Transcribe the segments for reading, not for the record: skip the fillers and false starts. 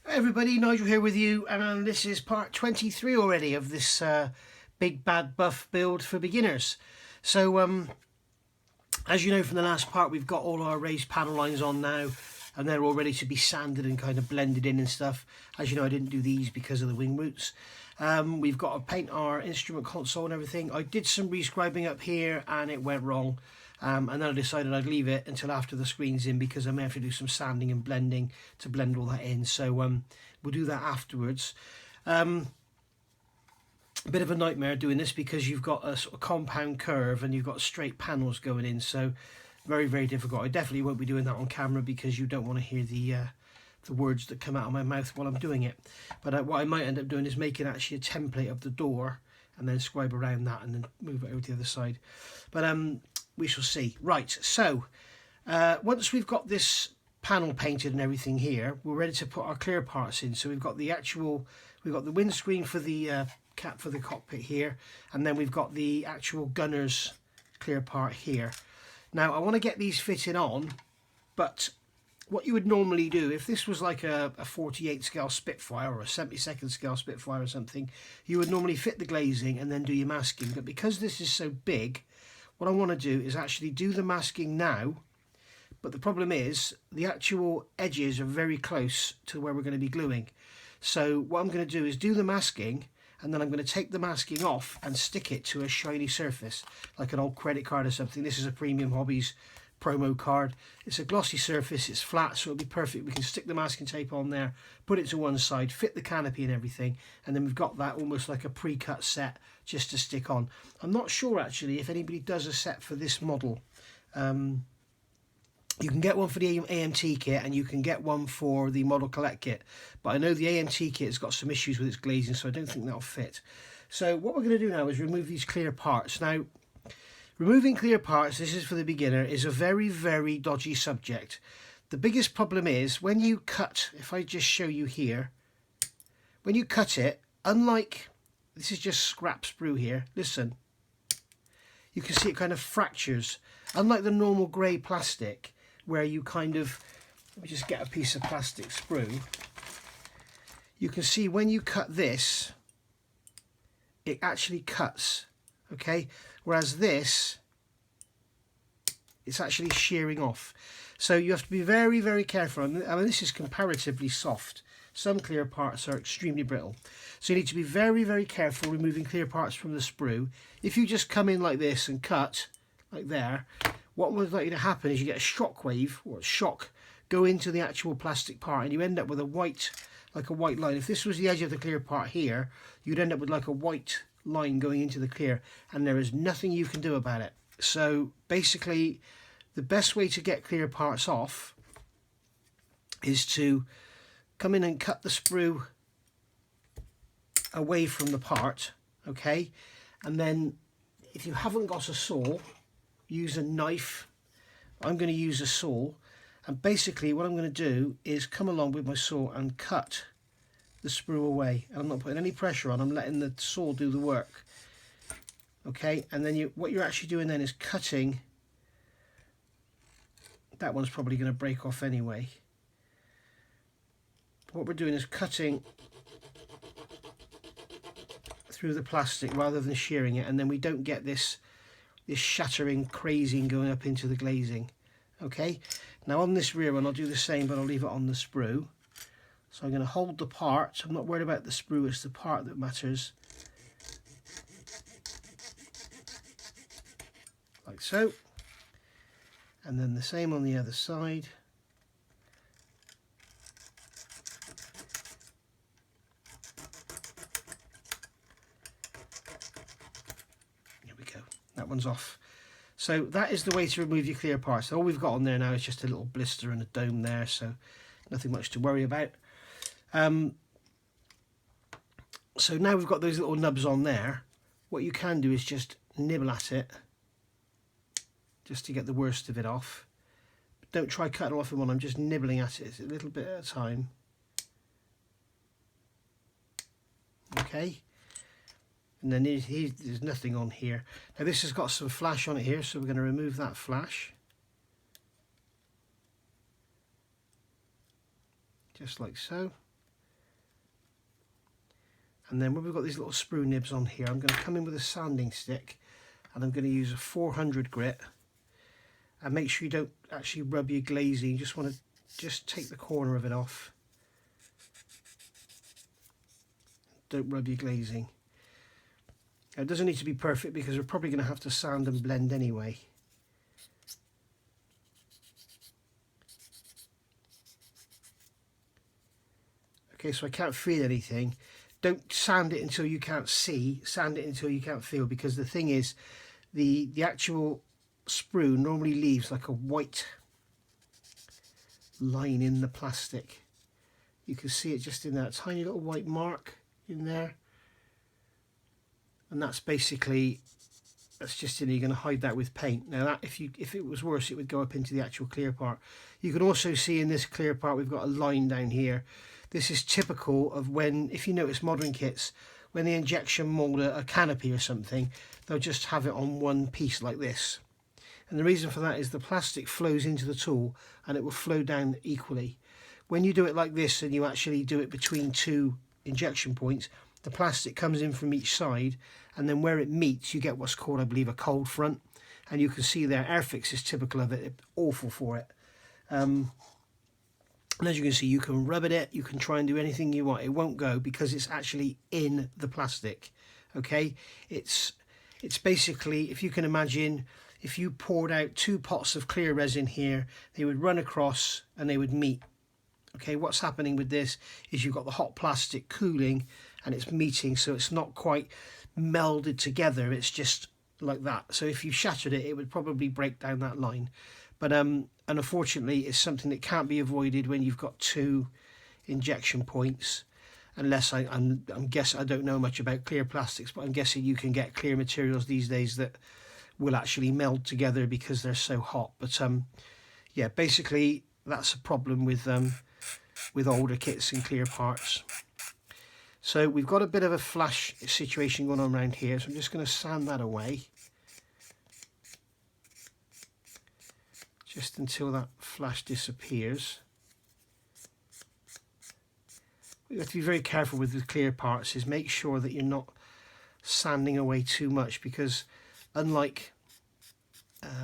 Everybody, Nigel here with you, and this is part 23 already of this big bad buff build for beginners. So as you know from the last part, we've got all our raised panel lines on now, and they're all ready to be sanded and kind of blended in and stuff. As you know, I didn't do these because of the wing roots. We've got to paint our instrument console and everything. I did some rescribing up here and it went wrong. And then I decided I'd leave it until after the screen's in, because I may have to do some sanding and blending to blend all that in. So we'll do that afterwards. A bit of a nightmare doing this because you've got a sort of compound curve and you've got straight panels going in. So very, very difficult. I definitely won't be doing that on camera because you don't want to hear the words that come out of my mouth while I'm doing it. But what I might end up doing is making actually a template of the door and then scribe around that and then move it over to the other side. But we shall see. Right, so once we've got this panel painted and everything here, we're ready to put our clear parts in. So we've got the windscreen for the cap for the cockpit here, and then we've got the actual gunner's clear part here. Now I want to get these fitted on, but what you would normally do, if this was like a 48 scale Spitfire or a 72nd scale Spitfire or something, you would normally fit the glazing and then do your masking. But because this is so big, what I want to do is actually do the masking now, but the problem is the actual edges are very close to where we're going to be gluing. So what I'm going to do is do the masking, and then I'm going to take the masking off and stick it to a shiny surface, like an old credit card or something. This is a Premium Hobbies promo card. It's a glossy surface, it's flat, so it'll be perfect. We can stick the masking tape on there, put it to one side, fit the canopy and everything, and then we've got that almost like a pre-cut set just to stick on. I'm not sure actually if anybody does a set for this model. You can get one for the AMT kit and you can get one for the Model Collect kit, but I know the AMT kit has got some issues with its glazing, so I don't think that'll fit. So what we're going to do now is remove these clear parts. Now, removing clear parts, this is for the beginner, is a very, very dodgy subject. The biggest problem is when you cut, if I just show you here, when you cut it, unlike, this is just scrap sprue here, listen, you can see it kind of fractures. Unlike the normal grey plastic, where you kind of, let me just get a piece of plastic sprue, you can see when you cut this, it actually cuts, okay? Whereas this, it's actually shearing off. So you have to be very, very careful. I mean, this is comparatively soft. Some clear parts are extremely brittle. So you need to be very, very careful removing clear parts from the sprue. If you just come in like this and cut, like there, what would likely to happen is you get a shock wave, or a shock, go into the actual plastic part, and you end up with a white, like a white line. If this was the edge of the clear part here, you'd end up with like a white line going into the clear, and there is nothing you can do about it. So basically the best way to get clear parts off is to come in and cut the sprue away from the part, okay? And then if you haven't got a saw, use a knife. I'm going to use a saw, and basically what I'm going to do is come along with my saw and cut the sprue away, and I'm not putting any pressure on, I'm letting the saw do the work, okay? And then what you're actually doing then is cutting, that one's probably going to break off anyway. What we're doing is cutting through the plastic rather than shearing it, and then we don't get this shattering crazing going up into the glazing. Okay, now on this rear one I'll do the same, but I'll leave it on the sprue. So I'm going to hold the part. I'm not worried about the sprue, it's the part that matters. Like so. And then the same on the other side. That one's off. So that is the way to remove your clear parts. So all we've got on there now is just a little blister and a dome there, so nothing much to worry about. So now we've got those little nubs on there. What you can do is just nibble at it, just to get the worst of it off. But don't try cutting off in one, I'm just nibbling at it a little bit at a time. Okay. And then there's nothing on here. Now this has got some flash on it here, so we're going to remove that flash. Just like so. And then when we've got these little sprue nibs on here, I'm going to come in with a sanding stick, and I'm going to use a 400 grit. And make sure you don't actually rub your glazing. You just want to just take the corner of it off. Don't rub your glazing. Now, it doesn't need to be perfect because we're probably going to have to sand and blend anyway. Okay, so I can't feel anything. Don't sand it until you can't see, sand it until you can't feel, because the thing is, the actual sprue normally leaves like a white line in the plastic. You can see it just in that tiny little white mark in there. And that's basically, that's just in, you're going to hide that with paint. Now that, if it was worse, it would go up into the actual clear part. You can also see in this clear part, we've got a line down here. This is typical of when, if you notice modern kits, when they injection mould a canopy or something, they'll just have it on one piece like this. And the reason for that is the plastic flows into the tool and it will flow down equally. When you do it like this and you actually do it between two injection points, the plastic comes in from each side, and then where it meets you get what's called, I believe, a cold front. And you can see there, Airfix is typical of it. It's awful for it. And as you can see, you can rub it, you can try and do anything you want. It won't go because it's actually in the plastic. Okay, it's basically, if you can imagine, if you poured out 2 pots of clear resin here, they would run across and they would meet. Okay, what's happening with this is you've got the hot plastic cooling and it's meeting, so it's not quite melded together, it's just like that. So if you shattered it, it would probably break down that line. But and unfortunately, it's something that can't be avoided when you've got 2 injection points, unless I'm guessing, I don't know much about clear plastics, but I'm guessing you can get clear materials these days that will actually meld together because they're so hot. But yeah, basically that's a problem with older kits and clear parts. So we've got a bit of a flash situation going on around here, so I'm just going to sand that away. Just until that flash disappears. You have to be very careful with the clear parts, is make sure that you're not sanding away too much, because unlike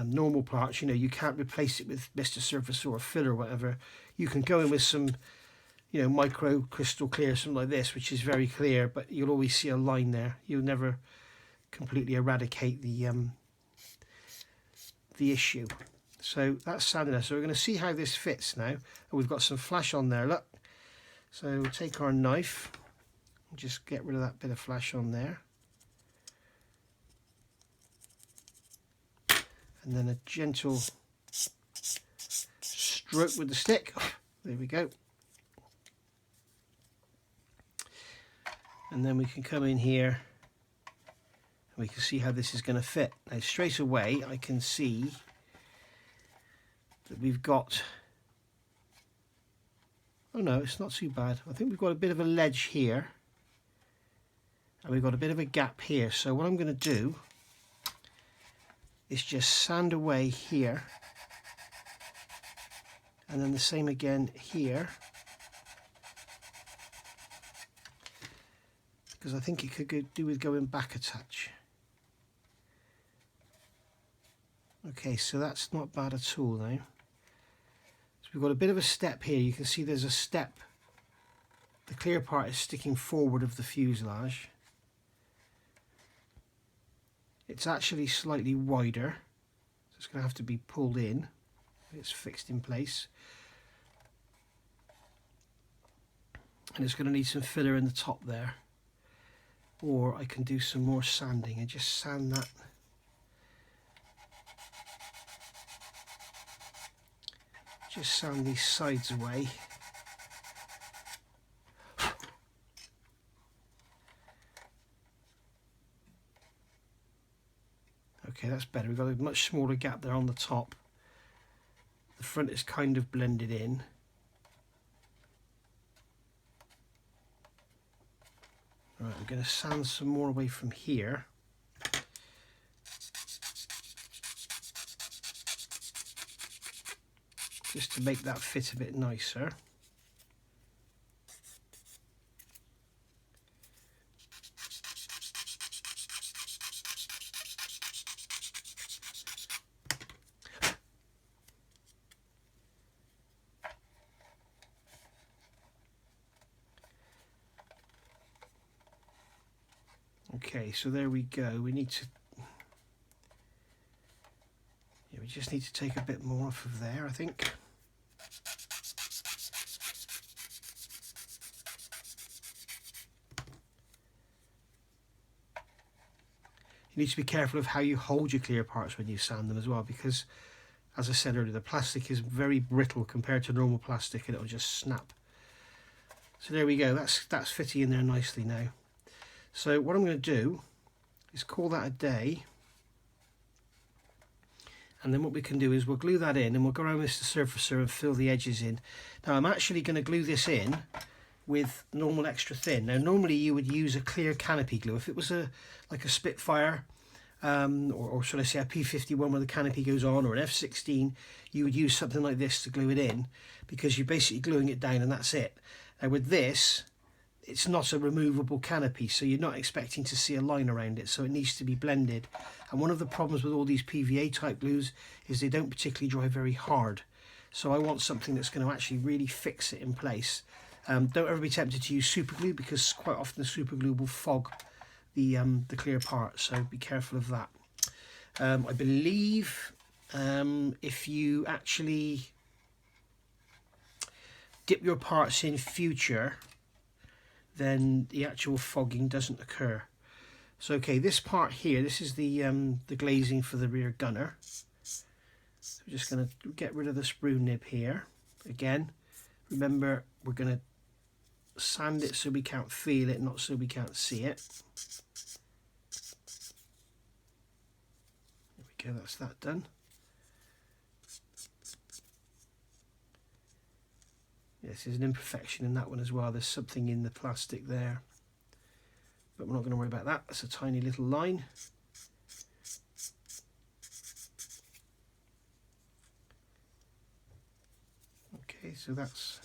normal parts, you know, you can't replace it with Mr. Surface or a filler or whatever. You can go in with some, you know, micro crystal clear, something like this, which is very clear, but you'll always see a line there. You'll never completely eradicate the issue. So that's sanding there. So we're going to see how this fits now. And we've got some flash on there, look. So we'll take our knife and just get rid of that bit of flash on there. And then a gentle stroke with the stick. There we go. And then we can come in here and we can see how this is going to fit. Now straight away I can see that we've got, oh no, it's not too bad. I think we've got a bit of a ledge here and we've got a bit of a gap here. So what I'm going to do is just sand away here, and then the same again here, because I think it could do with going back a touch. Okay, so that's not bad at all now. So we've got a bit of a step here. You can see there's a step. The clear part is sticking forward of the fuselage. It's actually slightly wider, so it's going to have to be pulled in. It's fixed in place. And it's going to need some filler in the top there. Or I can do some more sanding and just sand that. Just sand these sides away. Okay, that's better. We've got a much smaller gap there on the top. The front is kind of blended in. Right, we're going to sand some more away from here. Just to make that fit a bit nicer. Okay, so there we go. We need to, yeah, we just need to take a bit more off of there, I think. You need to be careful of how you hold your clear parts when you sand them as well, because as I said earlier, the plastic is very brittle compared to normal plastic and it'll just snap. So there we go, that's fitting in there nicely now. So what I'm going to do is call that a day, and then what we can do is we'll glue that in and we'll go around with the surfacer and fill the edges in. Now I'm actually going to glue this in with normal extra thin. Now normally you would use a clear canopy glue. If it was like a Spitfire, or should I say a P51 where the canopy goes on, or an F16, you would use something like this to glue it in, because you're basically gluing it down and that's it. Now with this, it's not a removable canopy, so you're not expecting to see a line around it, so it needs to be blended. And one of the problems with all these PVA type glues is they don't particularly dry very hard. So I want something that's going to actually really fix it in place. Don't ever be tempted to use super glue, because quite often the super glue will fog the clear part, so be careful of that. I believe if you actually dip your parts in future, then the actual fogging doesn't occur. So okay, this part here, this is the glazing for the rear gunner. So we're just going to get rid of the sprue nib here. Again, remember we're going to sand it so we can't feel it, not so we can't see it. There we go, that's that done. Yes, there's an imperfection in that one as well. There's something in the plastic there, but we're not going to worry about that. That's a tiny little line. Okay, so that's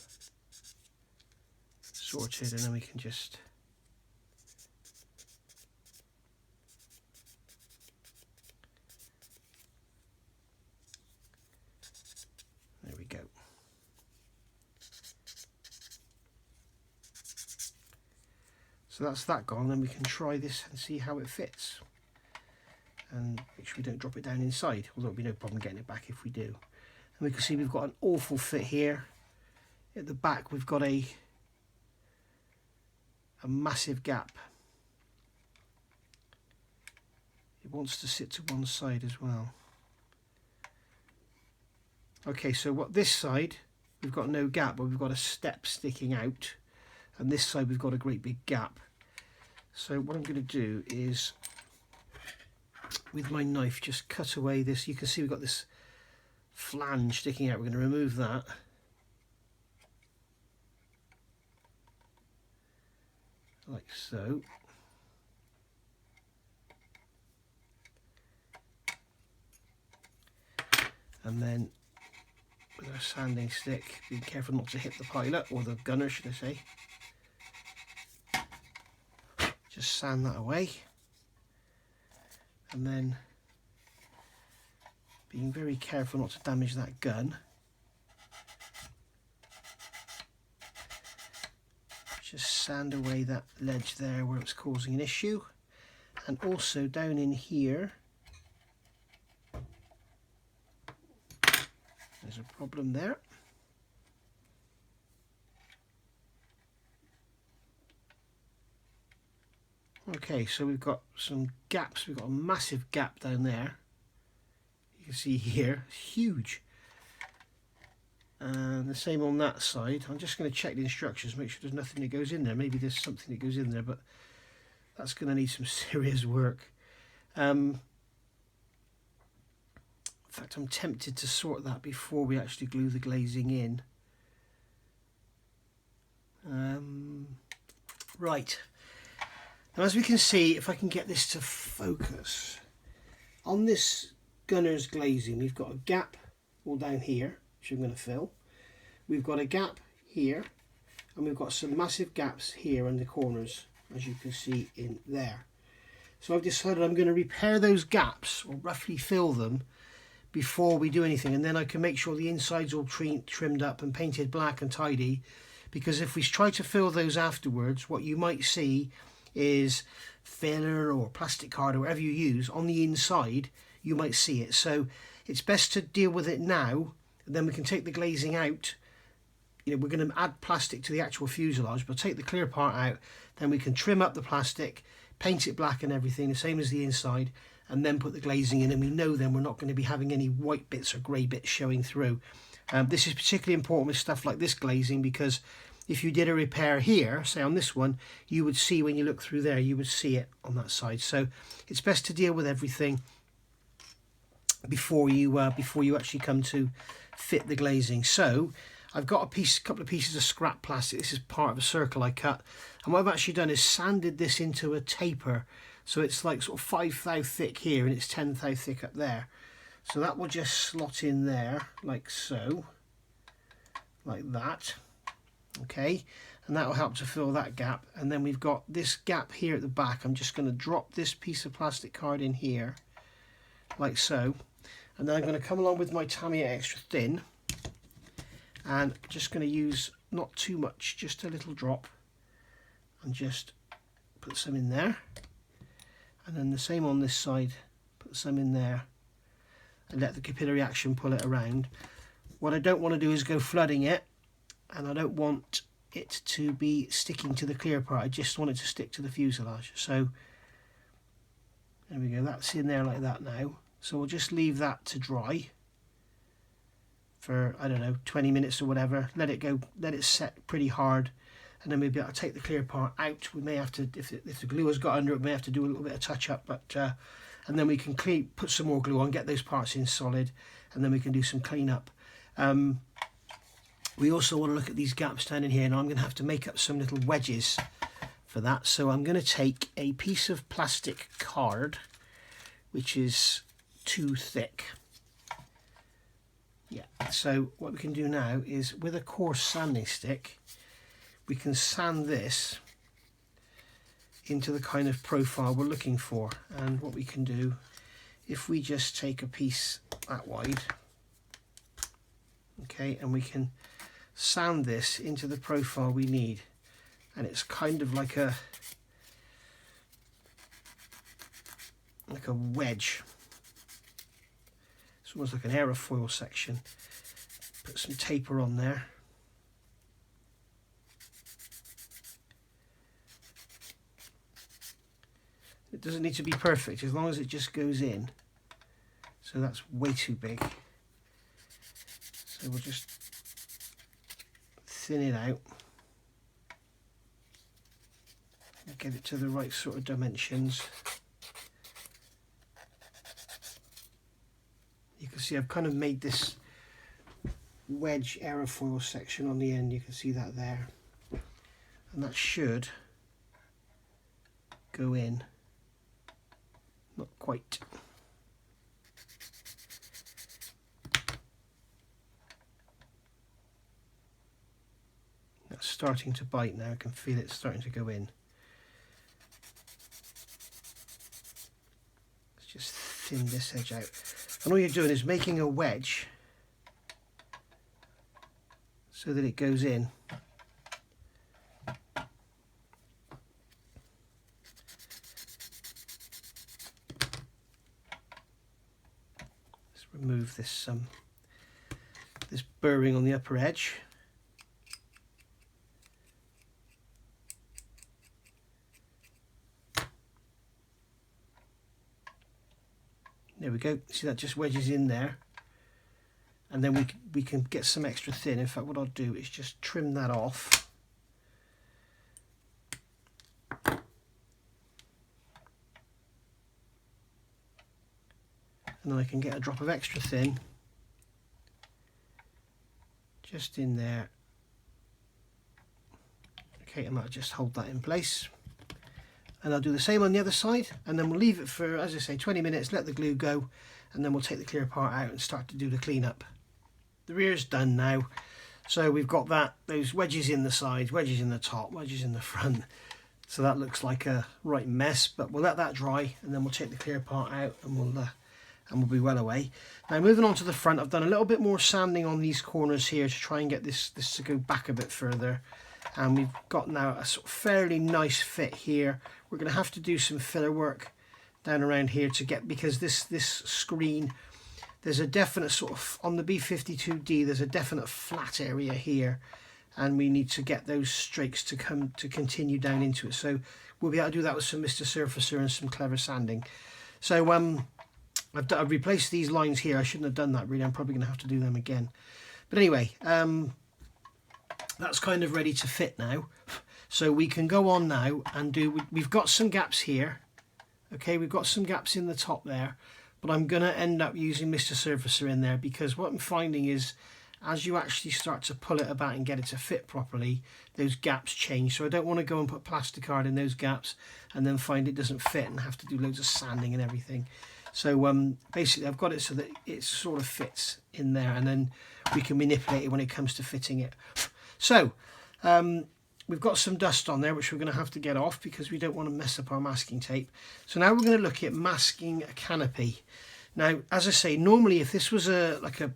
sorted, and then we can just there we go. So that's that gone. Then we can try this and see how it fits, and make sure we don't drop it down inside, although there'll be no problem getting it back if we do. And we can see we've got an awful fit here. At the back we've got a massive gap. It wants to sit to one side as well. Okay, so what this side we've got no gap, but we've got a step sticking out, and this side we've got a great big gap. So what I'm going to do is with my knife just cut away this. You can see we've got this flange sticking out. We're going to remove that. Like so. And then with our sanding stick, be careful not to hit the pilot, or the gunner should I say. Just sand that away. And then being very careful not to damage that gun. Just sand away that ledge there where it's causing an issue, and also down in here there's a problem there. Okay, so we've got some gaps. We've got a massive gap down there. You can see here, it's huge. And the same on that side. I'm just going to check the instructions, make sure there's nothing that goes in there. Maybe there's something that goes in there, but that's going to need some serious work. In fact, I'm tempted to sort that before we actually glue the glazing in. Right. Now, as we can see, if I can get this to focus, on this gunner's glazing, we've got a gap all down here, which I'm going to fill. We've got a gap here, and we've got some massive gaps here in the corners, as you can see in there. So I've decided I'm going to repair those gaps, or roughly fill them, before we do anything, and then I can make sure the inside's all trimmed up and painted black and tidy, because if we try to fill those afterwards, what you might see is filler or plastic card or whatever you use, on the inside you might see it. So it's best to deal with it now, and then we can take the glazing out. You know, we're going to add plastic to the actual fuselage, but take the clear part out, then we can trim up the plastic, paint it black and everything, the same as the inside, and then put the glazing in, and we know then we're not going to be having any white bits or grey bits showing through. This is particularly important with stuff like this glazing, because if you did a repair here, say on this one, you would see when you look through there, you would see it on that side. So it's best to deal with everything before you actually come to fit the glazing. So I've got a couple of pieces of scrap plastic. This is part of a circle I cut, and what I've actually done is sanded this into a taper, so it's like sort of 5 thou thick here and it's 10 thou thick up there. So that will just slot in there like so, like that. Okay, and that will help to fill that gap. And then we've got this gap here at the back. I'm just going to drop this piece of plastic card in here like so, and then I'm going to come along with my Tamiya extra thin, and just going to use not too much, just a little drop, and just put some in there, and then the same on this side, put some in there, and let the capillary action pull it around. What I don't want to do is go flooding it, and I don't want it to be sticking to the clear part. I just want it to stick to the fuselage. So there we go, that's in there like that now. So we'll just leave that to dry for, I don't know, 20 minutes or whatever. Let it go, let it set pretty hard, and then maybe I'll take the clear part out. We may have to, if the glue has got under it, we may have to do a little bit of touch up, but and then we can put some more glue on, get those parts in solid, and then we can do some clean up. We also want to look at these gaps down in here. Now I'm going to have to make up some little wedges for that. So I'm going to take a piece of plastic card, which is too thick. Yeah, so what we can do now is, with a coarse sanding stick, we can sand this into the kind of profile we're looking for. And what we can do, if we just take a piece that wide, okay, and we can sand this into the profile we need, and it's kind of like a wedge. It's almost like an aerofoil section. Put some taper on there. It doesn't need to be perfect, as long as it just goes in. So that's way too big. So we'll just thin it out. Get it to the right sort of dimensions. You can see I've kind of made this wedge aerofoil section on the end. You can see that there, and that should go in. Not quite. That's starting to bite now. I can feel it starting to go in. Let's just thin this edge out. And all you're doing is making a wedge so that it goes in. Let's remove this this burring on the upper edge. There we go. See, that just wedges in there, and then we can get some extra thin. In fact, what I'll do is just trim that off. And then I can get a drop of extra thin just in there. Okay, and I'll just hold that in place. And I'll do the same on the other side, and then we'll leave it for, as I say, 20 minutes, let the glue go, and then we'll take the clear part out and start to do the cleanup. The rear's done now, so we've got those wedges in the sides, wedges in the top, wedges in the front, so that looks like a right mess, but we'll let that dry, and then we'll take the clear part out, and we'll be well away. Now moving on to the front, I've done a little bit more sanding on these corners here to try and get this to go back a bit further. and we've got now a sort of fairly nice fit here. We're going to have to do some filler work down around here to get, because this screen, there's a definite sort of, on the B52D, there's a definite flat area here, and we need to get those streaks to continue down into it. So we'll be able to do that with some Mr. Surfacer and some clever sanding. So I've replaced these lines here. I shouldn't have done that really. I'm probably going to have to do them again. But anyway, that's kind of ready to fit now. So we can go on now and we've got some gaps here. Okay, we've got some gaps in the top there, but I'm going to end up using Mr. Surfacer in there, because what I'm finding is, as you actually start to pull it about and get it to fit properly, those gaps change. So I don't want to go and put plasticard in those gaps and then find it doesn't fit and have to do loads of sanding and everything. So basically I've got it so that it sort of fits in there, and then we can manipulate it when it comes to fitting it. So we've got some dust on there which we're going to have to get off, because we don't want to mess up our masking tape. So now we're going to look at masking a canopy. Now, as I say, normally if this was like a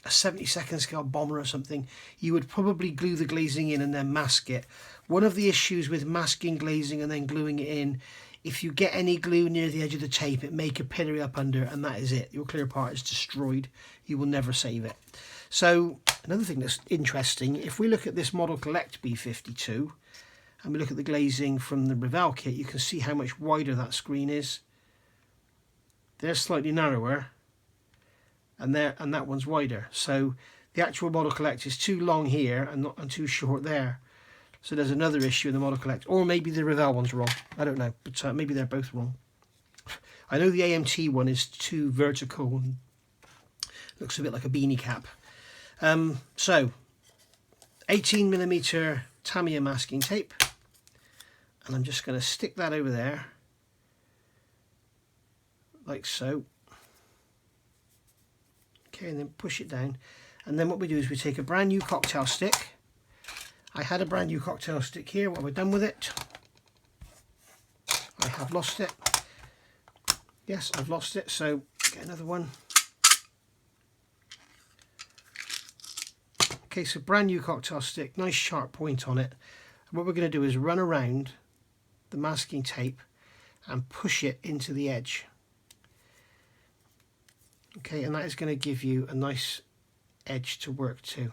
72nd scale bomber or something, you would probably glue the glazing in and then mask it. One of the issues with masking glazing and then gluing it in, if you get any glue near the edge of the tape, it may capillary up under, and that is it. Your clear part is destroyed. You will never save it. So another thing that's interesting, if we look at this Model Collect B52 and we look at the glazing from the Revell kit, you can see how much wider that screen is. They're slightly narrower, and that one's wider. So the actual Model Collect is too long here and too short there. So there's another issue in the Model Collect, or maybe the Revell one's wrong. I don't know, but maybe they're both wrong. I know the AMT one is too vertical and looks a bit like a beanie cap. So 18mm Tamiya masking tape, and I'm just going to stick that over there like so. Okay, and then push it down, and then what we do is we take a brand new cocktail stick. I had a brand new cocktail stick here. What have I done with it? I have lost it. Yes, I've lost it, so get another one. Okay, so brand new cocktail stick, nice sharp point on it. And what we're going to do is run around the masking tape and push it into the edge. Okay, and that is going to give you a nice edge to work to.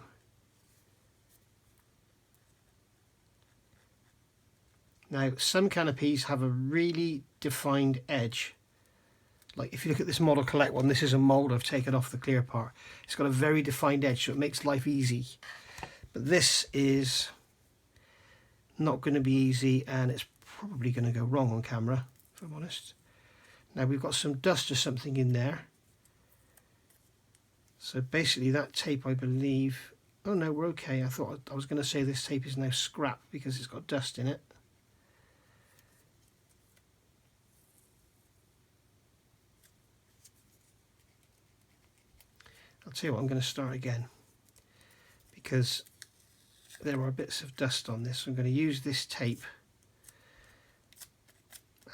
Now, some canopies have a really defined edge. Like if you look at this Model Collect one, this is a mould I've taken off the clear part. It's got a very defined edge, so it makes life easy. But this is not going to be easy, and it's probably going to go wrong on camera, if I'm honest. Now we've got some dust or something in there. So basically that tape, I believe... Oh no, we're okay. I thought I was going to say this tape is now scrap because it's got dust in it. I'll tell you what, I'm going to start again, because there are bits of dust on this. I'm going to use this tape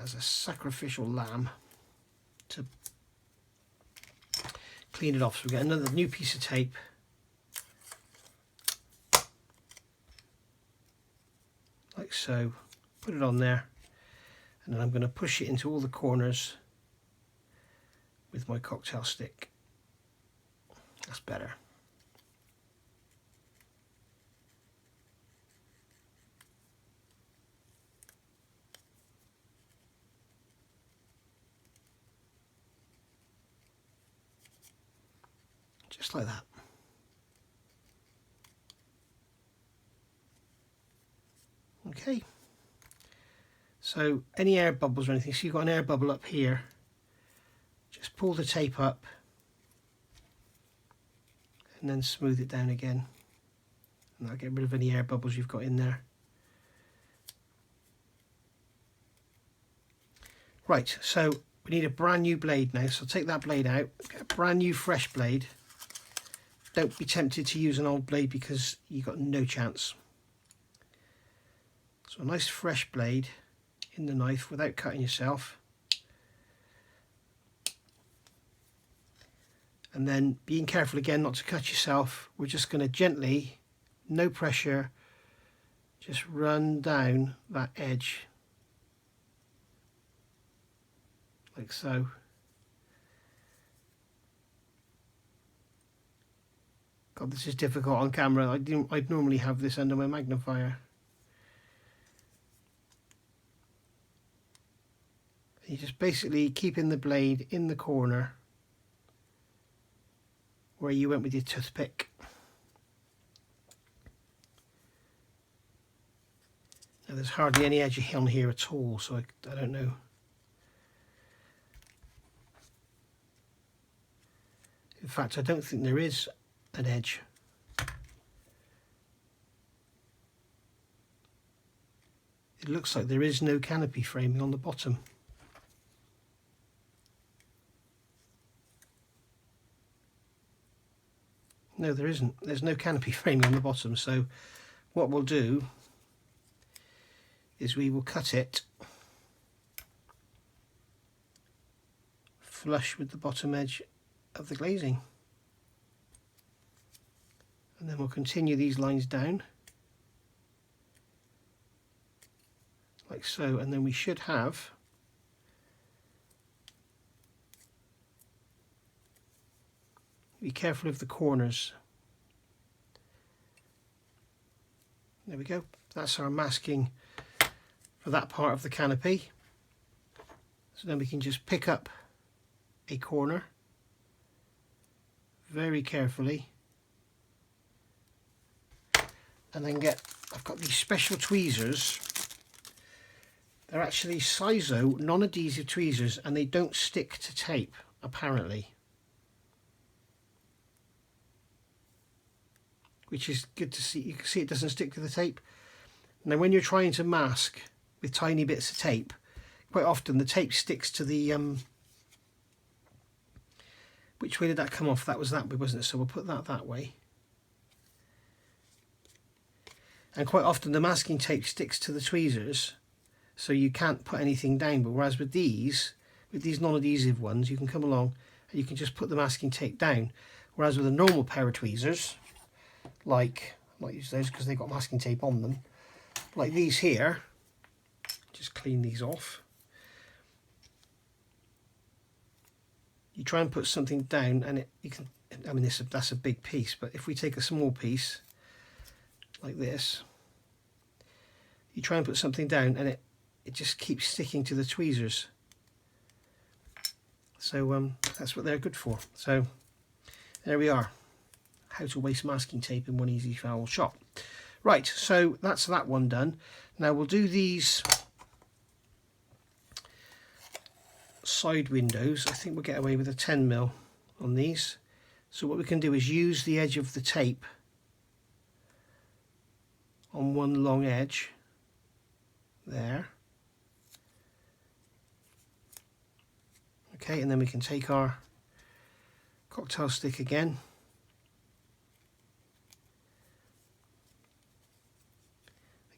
as a sacrificial lamb to clean it off. So we get another new piece of tape. Like so. Put it on there, and then I'm going to push it into all the corners with my cocktail stick. That's better. Just like that. Okay. So any air bubbles or anything, so you've got an air bubble up here, just pull the tape up and then smooth it down again, and that'll get rid of any air bubbles you've got in there. Right, so we need a brand new blade now, so take that blade out, get a brand new fresh blade. Don't be tempted to use an old blade because you've got no chance. So a nice fresh blade in the knife without cutting yourself. And then being careful again not to cut yourself, we're just going to gently, no pressure, just run down that edge like so. God, this is difficult on camera. I'd normally have this under my magnifier. You're just basically keeping the blade in the corner where you went with your toothpick. Now, there's hardly any edge on here at all, so I don't know. In fact, I don't think there is an edge. It looks like there is no canopy framing on the bottom. No, there isn't. There's no canopy framing on the bottom, so what we'll do is we will cut it flush with the bottom edge of the glazing, and then we'll continue these lines down like so, and then we should have be careful of the corners. There we go. That's our masking for that part of the canopy. So then we can just pick up a corner very carefully, and then I've got these special tweezers. They're actually Sizo non-adhesive tweezers, and they don't stick to tape apparently, which is good to see. You can see it doesn't stick to the tape. Now when you're trying to mask with tiny bits of tape, quite often the tape sticks to the which way did that come off? That was that way, wasn't it? So we'll put that way. And quite often the masking tape sticks to the tweezers, so you can't put anything down. But whereas with these non-adhesive ones, you can come along and you can just put the masking tape down. Whereas with a normal pair of tweezers, like, I might use those because they've got masking tape on them, like these here, just clean these off. You try and put something down, and I mean, that's a big piece, but if we take a small piece like this, you try and put something down, and it just keeps sticking to the tweezers. So that's what they're good for. So there we are. How to waste masking tape in one easy foul shot. Right, so that's that one done. Now we'll do these side windows. I think we'll get away with a 10mm on these. So what we can do is use the edge of the tape on one long edge there. Okay, and then we can take our cocktail stick again,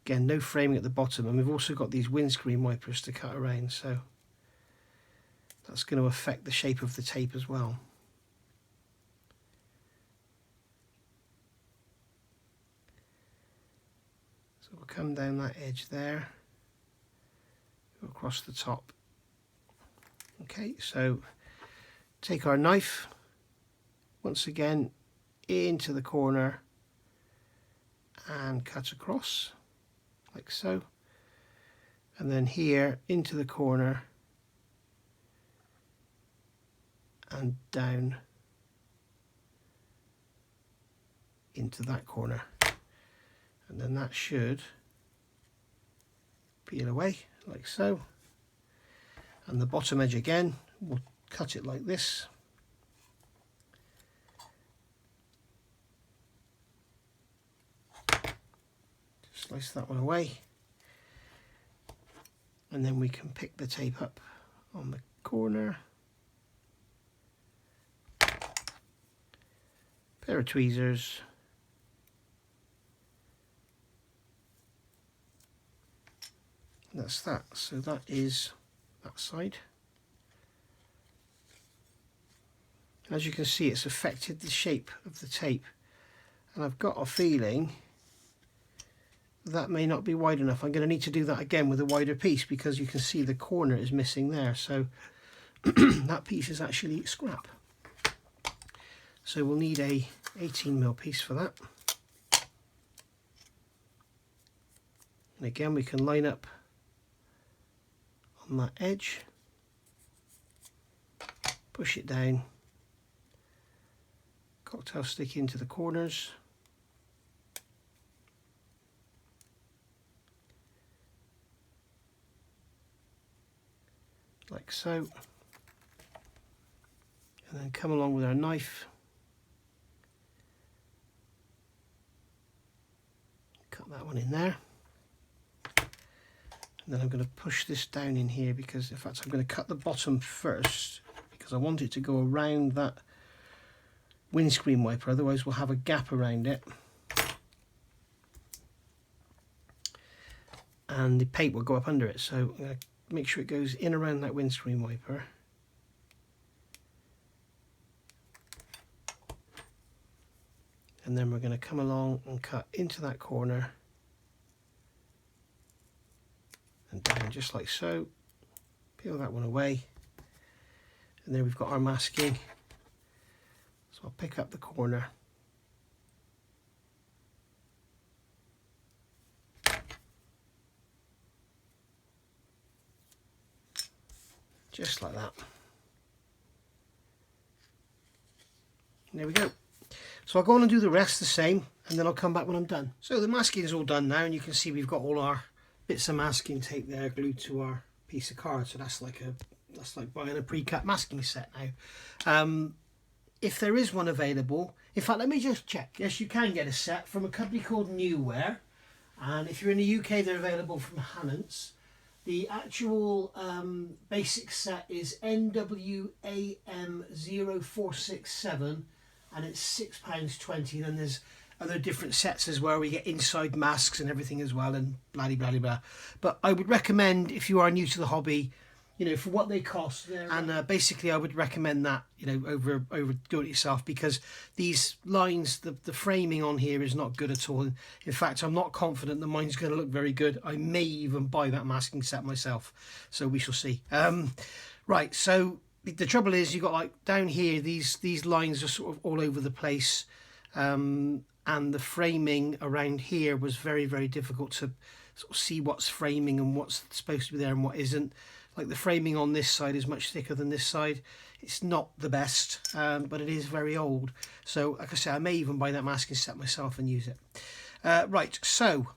no framing at the bottom, and we've also got these windscreen wipers to cut around, so that's going to affect the shape of the tape as well. So we'll come down that edge there, go across the top. Okay, so take our knife once again into the corner and cut across like so, and then here into the corner and down into that corner, and then that should peel away like so. And the bottom edge again, we'll cut it like this. Just slice that one away, and then we can pick the tape up on the corner. Pair of tweezers. And that's that. So that is that side. As you can see, it's affected the shape of the tape, and I've got a feeling that may not be wide enough. I'm going to need to do that again with a wider piece, because you can see the corner is missing there, so that piece is actually scrap. So we'll need a 18mm piece for that. And again, we can line up on that edge, push it down, cocktail stick into the corners, like so, and then come along with our knife, cut that one in there, and then I'm going to push this down in here, because in fact I'm going to cut the bottom first, because I want it to go around that windscreen wiper, otherwise we'll have a gap around it and the paint will go up under it. So I'm going to make sure it goes in around that windscreen wiper. And then we're going to come along and cut into that corner and down just like so. Peel that one away, and there we've got our masking. So I'll pick up the corner, just like that. And there we go. So I'll go on and do the rest the same, and then I'll come back when I'm done. So the masking is all done now, and you can see we've got all our bits of masking tape there glued to our piece of card. So that's like buying a pre-cut masking set now. If there is one available, in fact, let me just check. Yes, you can get a set from a company called Newware, and if you're in the UK, they're available from Hannants. The actual basic set is NWAM0467, and it's £6.20. Then there's other different sets as well, where you get inside masks and everything as well, and blah blah blah blah. But I would recommend, if you are new to the hobby, you know, for what they cost, and basically I would recommend that, you know, over doing it yourself, because these lines, the framing on here is not good at all. In fact, I'm not confident that mine's going to look very good. I may even buy that masking set myself, so we shall see. Right, so the trouble is, you got like down here, these lines are sort of all over the place, and the framing around here was very, very difficult to sort of see what's framing and what's supposed to be there and what isn't. Like the framing on this side is much thicker than this side. It's not the best, but it is very old. So like I say, I may even buy that masking set myself and use it. Right, so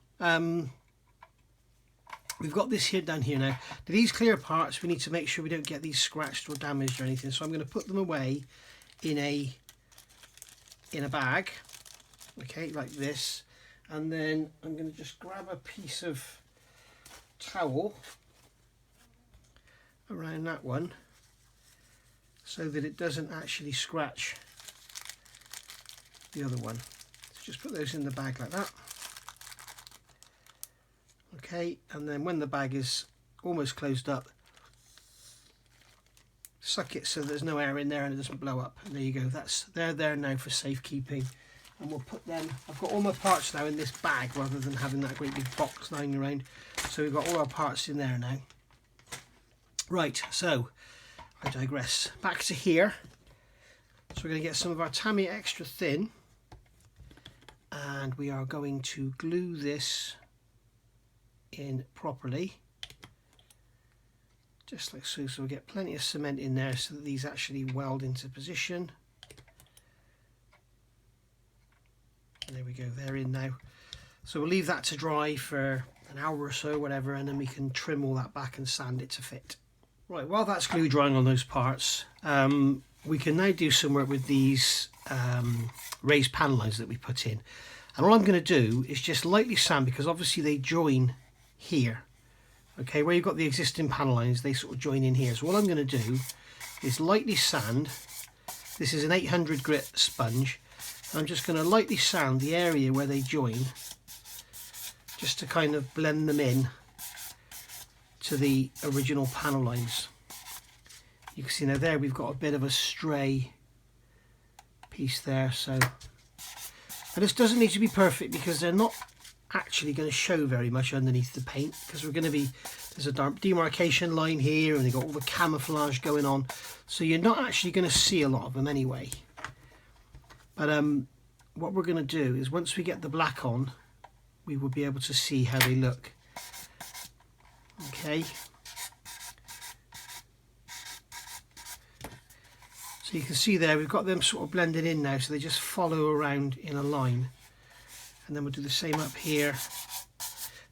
we've got this here down here now. These clear parts, we need to make sure we don't get these scratched or damaged or anything. So I'm going to put them away in a bag, okay, like this. And then I'm going to just grab a piece of towel around that one, so that it doesn't actually scratch the other one. So just put those in the bag like that. Okay, and then when the bag is almost closed up, suck it so there's no air in there and it doesn't blow up. And there you go, they're there now for safekeeping. And we'll put them, I've got all my parts now in this bag rather than having that great big box lying around. So we've got all our parts in there now. Right, so I digress. Back to here. So we're going to get some of our Tamiya extra thin, and we are going to glue this in properly, just like so. So we'll get plenty of cement in there so that these actually weld into position. And there we go, they're in now. So we'll leave that to dry for an hour or so, whatever, and then we can trim all that back and sand it to fit. Right, while that's glue drying on those parts, we can now do some work with these raised panel lines that we put in. And all I'm going to do is just lightly sand, because obviously they join here. Okay, where you've got the existing panel lines, they sort of join in here. So what I'm going to do is lightly sand. This is an 800 grit sponge. And I'm just going to lightly sand the area where they join, just to kind of blend them in to the original panel lines. You can see now there we've got a bit of a stray piece there. So, and this doesn't need to be perfect, because they're not actually going to show very much underneath the paint, because there's a dark demarcation line here, and they've got all the camouflage going on, so you're not actually going to see a lot of them anyway. But what we're going to do is, once we get the black on, we will be able to see how they look. Okay, so you can see there we've got them sort of blended in now, so they just follow around in a line. And then we'll do the same up here.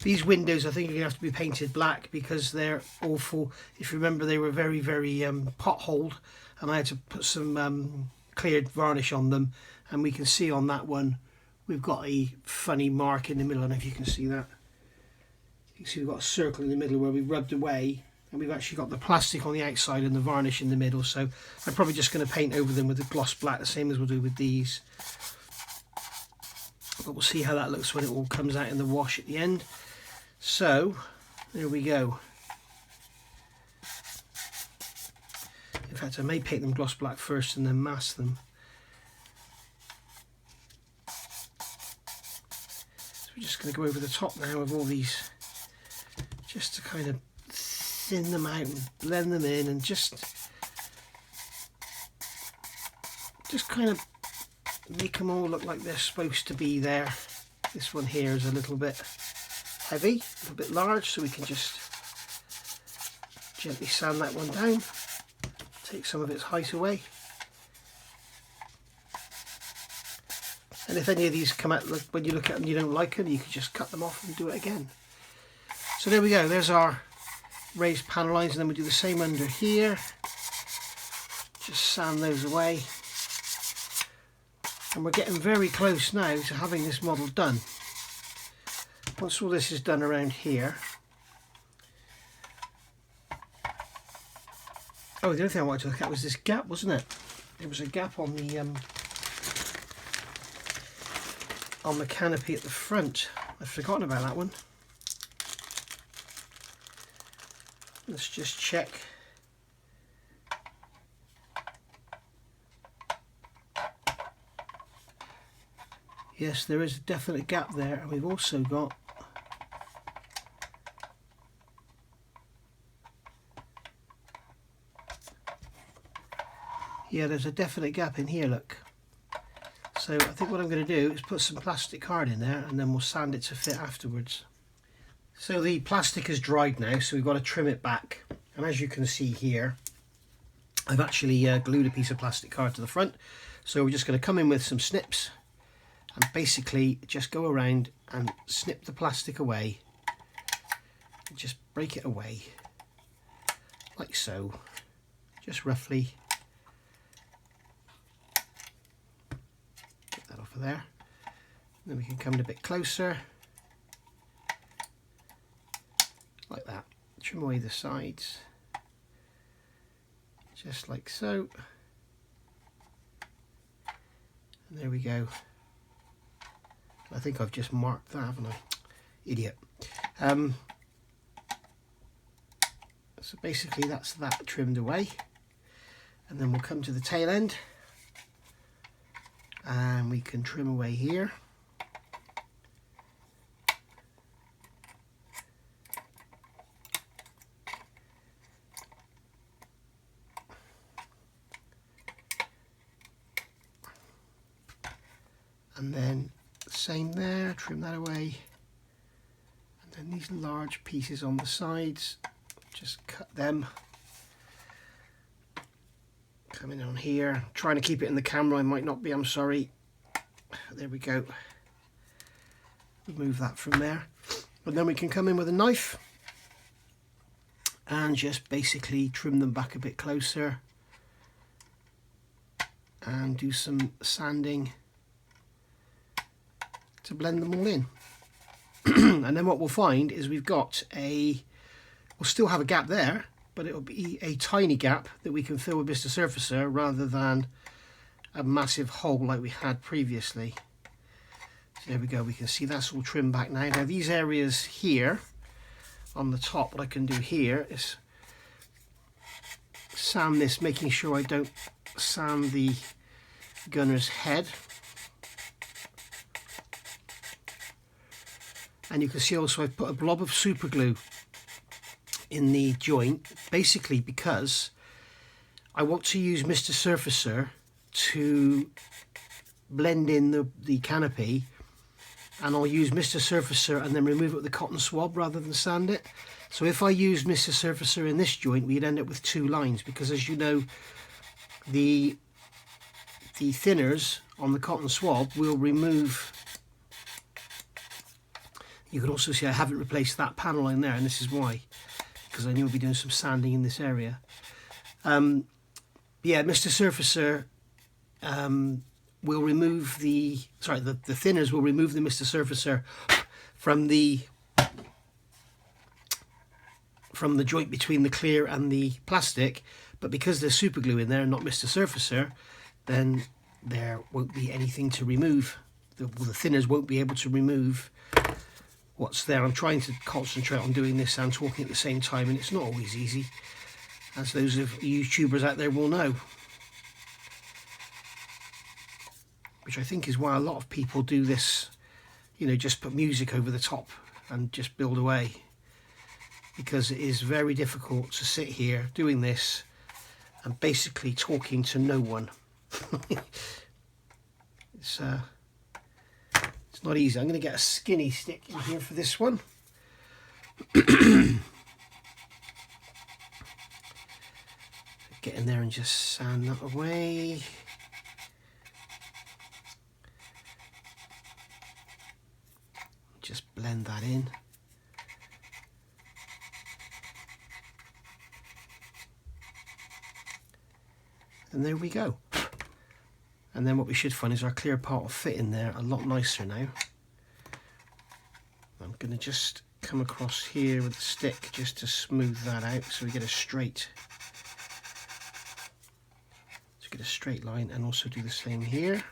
These windows I think are going to have to be painted black because they're awful. If you remember, they were very, very potholed, and I had to put some cleared varnish on them, and we can see on that one we've got a funny mark in the middle. I don't know if you can see that. You can see we've got a circle in the middle where we rubbed away, and we've actually got the plastic on the outside and the varnish in the middle. So I'm probably just going to paint over them with the gloss black, the same as we'll do with these. But we'll see how that looks when it all comes out in the wash at the end. So there we go. In fact, I may paint them gloss black first and then mask them. So we're just going to go over the top now of all these, just to kind of thin them out and blend them in, and just kind of make them all look like they're supposed to be there. This one here is a little bit heavy, a little bit large, so we can just gently sand that one down, take some of its height away. And if any of these come out, when you look at them you don't like them, you can just cut them off and do it again. So there we go, there's our raised panel lines, and then we do the same under here. Just sand those away. And we're getting very close now to having this model done. Once all this is done around here. Oh, the other thing I wanted to look at was this gap, wasn't it? There was a gap on the canopy at the front. I'd forgotten about that one. Let's just check. Yes, there is a definite gap there, and we've also got there's a definite gap in here, look. So I think what I'm going to do is put some plastic card in there, and then we'll sand it to fit afterwards. So the plastic has dried now, so we've got to trim it back, and as you can see here, I've actually glued a piece of plastic card to the front. So we're just going to come in with some snips and basically just go around and snip the plastic away, just break it away like so, just roughly. Get that off of there. Then we can come in a bit closer like that, trim away the sides just like so, and there we go. I think I've just marked that, haven't I? Idiot. So basically that's that trimmed away, and then we'll come to the tail end and we can trim away here. And then same there, trim that away, and then these large pieces on the sides, just cut them. Coming on here, trying to keep it in the camera, I might not be, I'm sorry. There we go. Remove that from there, and then we can come in with a knife and just basically trim them back a bit closer and do some sanding to blend them all in. And then what we'll find is we'll still have a gap there, but it'll be a tiny gap that we can fill with Mr. Surfacer rather than a massive hole like we had previously. So there we go, we can see that's all trimmed back now. Now these areas here on the top, what I can do here is sand this, making sure I don't sand the gunner's head. And you can see also I've put a blob of super glue in the joint, basically because I want to use Mr. Surfacer to blend in the canopy, and I'll use Mr. Surfacer and then remove it with the cotton swab rather than sand it. So if I used Mr. Surfacer in this joint, we'd end up with 2 lines, because as you know, the thinners on the cotton swab will remove. You can also see I haven't replaced that panel line there, and this is why, because I knew I'd be doing some sanding in this area. Yeah, Mr. Surfacer will remove the thinners will remove the Mr. Surfacer from the joint between the clear and the plastic, but because there's super glue in there and not Mr. Surfacer, then there won't be anything to remove. The thinners won't be able to remove what's there. I'm trying to concentrate on doing this and talking at the same time, and it's not always easy, as those of YouTubers out there will know. Which I think is why a lot of people do this, you know, just put music over the top and just build away. Because it is very difficult to sit here doing this and basically talking to no one. It's not easy. I'm going to get a skinny stick in here for this one. Get in there and just sand that away. Just blend that in. And there we go. And then what we should find is our clear part will fit in there a lot nicer now. I'm going to just come across here with the stick just to smooth that out, so we get a straight line, and also do the same here.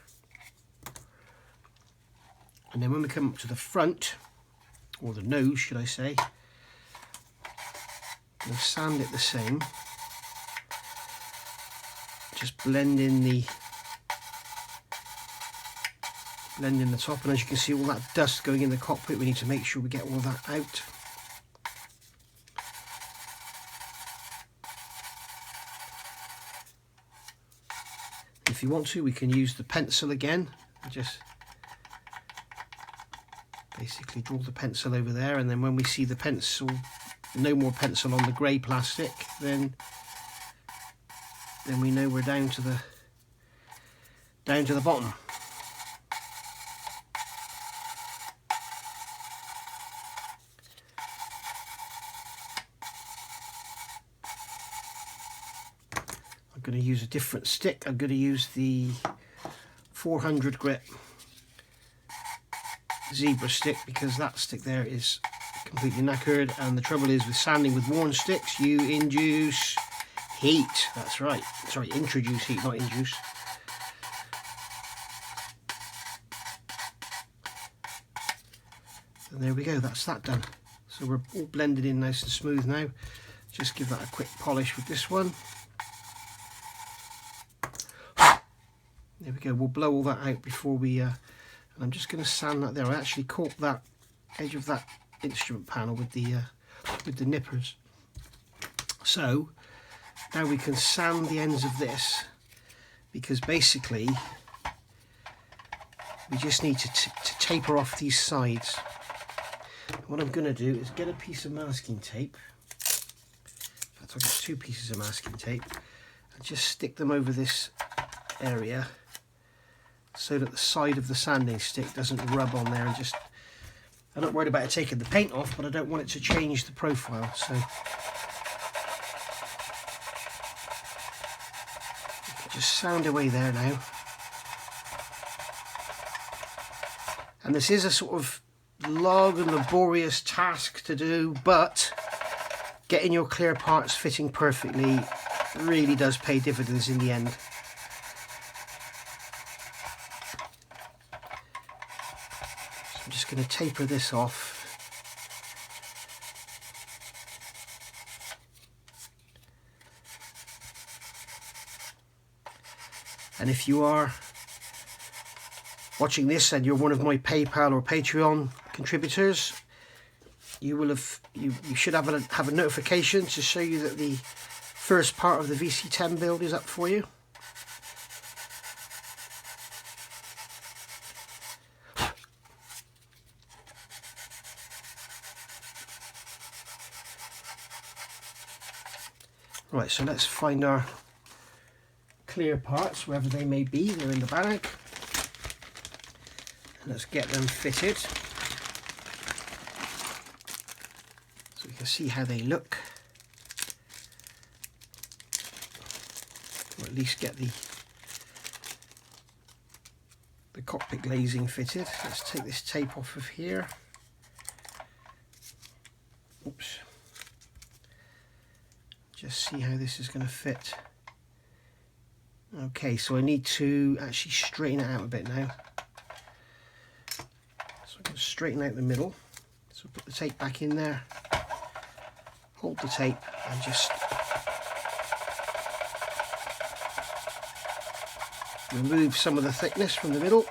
And then when we come up to the front, or the nose should I say, we'll sand it the same. Just blend in the top, and as you can see all that dust going in the cockpit, we need to make sure we get all that out. If you want to, we can use the pencil again, just basically draw the pencil over there, and then when we see the pencil, no more pencil on the grey plastic, then we know we're down to the bottom. I'm going to use a different stick. I'm going to use the 400 grit zebra stick, because that stick there is completely knackered, and the trouble is with sanding with worn sticks, you induce heat. That's right. Sorry, introduce heat, not induce. And there we go, that's that done. So we're all blended in nice and smooth now. Just give that a quick polish with this one. There we go, we'll blow all that out before we, and I'm just going to sand that there. I actually caught that edge of that instrument panel with the nippers. So now we can sand the ends of this, because basically we just need to taper off these sides. What I'm going to do is get a piece of masking tape. In fact, I've got 2 pieces of masking tape, and just stick them over this area so that the side of the sanding stick doesn't rub on there, and just, I'm not worried about it taking the paint off, but I don't want it to change the profile. So just sand away there now. And this is a sort of long and laborious task to do, but getting your clear parts fitting perfectly really does pay dividends in the end. So I'm just going to taper this off. And if you are watching this and you're one of my PayPal or Patreon contributors, you should have a notification to show you that the first part of the VC10 build is up for you. Right, so let's find our clear parts, wherever they may be. They're in the bag. And let's get them fitted, so we can see how they look, or at least get the cockpit glazing fitted. Let's take this tape off of here. Oops. Just see how this is going to fit. Okay, so I need to actually straighten it out a bit now. So I'm going to straighten out the middle. So put the tape back in there, hold the tape and just remove some of the thickness from the middle.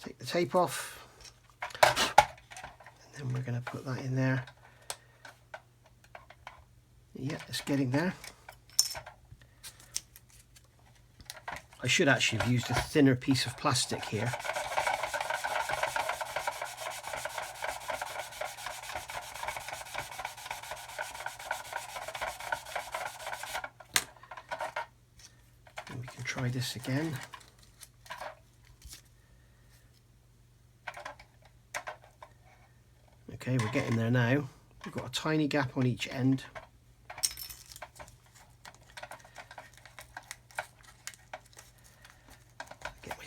Take the tape off, and then we're going to put that in there. Yeah, it's getting there. I should actually have used a thinner piece of plastic here. And we can try this again. Okay, we're getting there now. We've got a tiny gap on each end.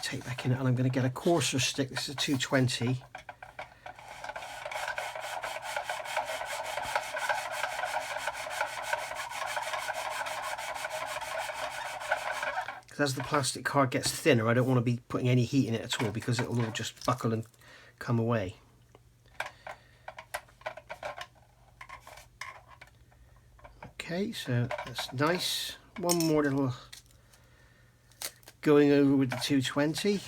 Tape back in it, and I'm going to get a coarser stick. This is a 220. Because as the plastic card gets thinner, I don't want to be putting any heat in it at all, because it will all just buckle and come away. Okay, so that's nice. One more little going over with the 220.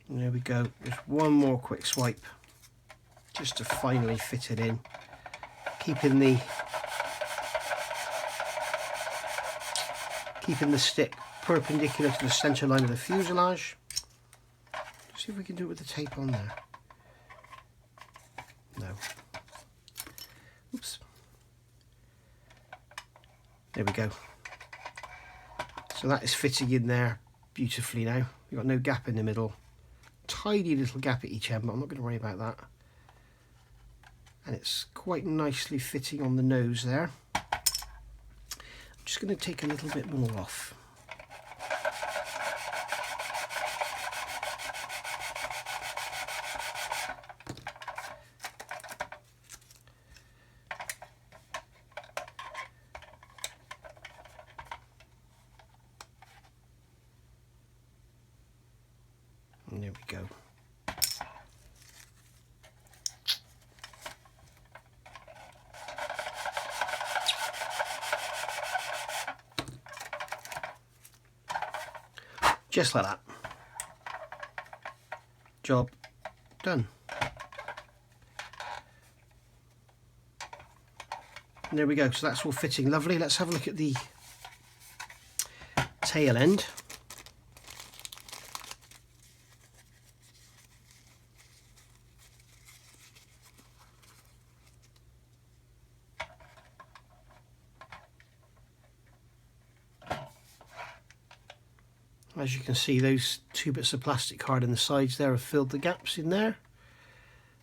And there we go. Just one more quick swipe, just to finally fit it in, keeping the stick perpendicular to the centre line of the fuselage. Let's see if we can do it with the tape on there. No. Oops. There we go. So that is fitting in there beautifully now. We've got no gap in the middle. Tiny little gap at each end, but I'm not going to worry about that. And it's quite nicely fitting on the nose there. I'm just going to take a little bit more off. And there we go. Just like that. Job done. And there we go. So that's all fitting lovely. Let's have a look at the tail end. As you can see, those two bits of plastic card in the sides there have filled the gaps in there,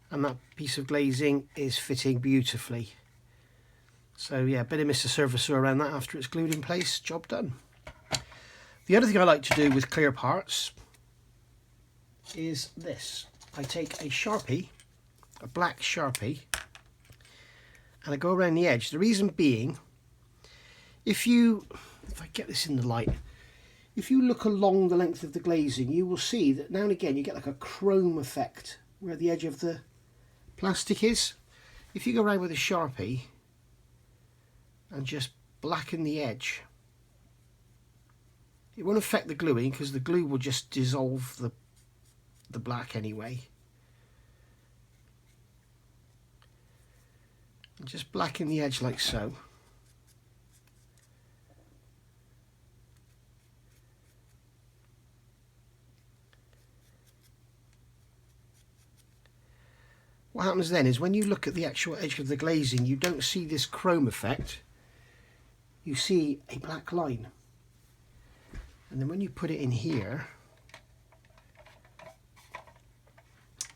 and that piece of glazing is fitting beautifully. So yeah, a bit of Mr. Surfacer around that after it's glued in place. Job done. The other thing I like to do with clear parts is this. I take a Sharpie, a black Sharpie, and I go around the edge. The reason being, if I get this in the light, if you look along the length of the glazing, you will see that now and again you get like a chrome effect where the edge of the plastic is. If you go around with a Sharpie and just blacken the edge, it won't affect the gluing because the glue will just dissolve the black anyway. And just blacken the edge like so. What happens then is when you look at the actual edge of the glazing, you don't see this chrome effect, you see a black line. And then when you put it in here,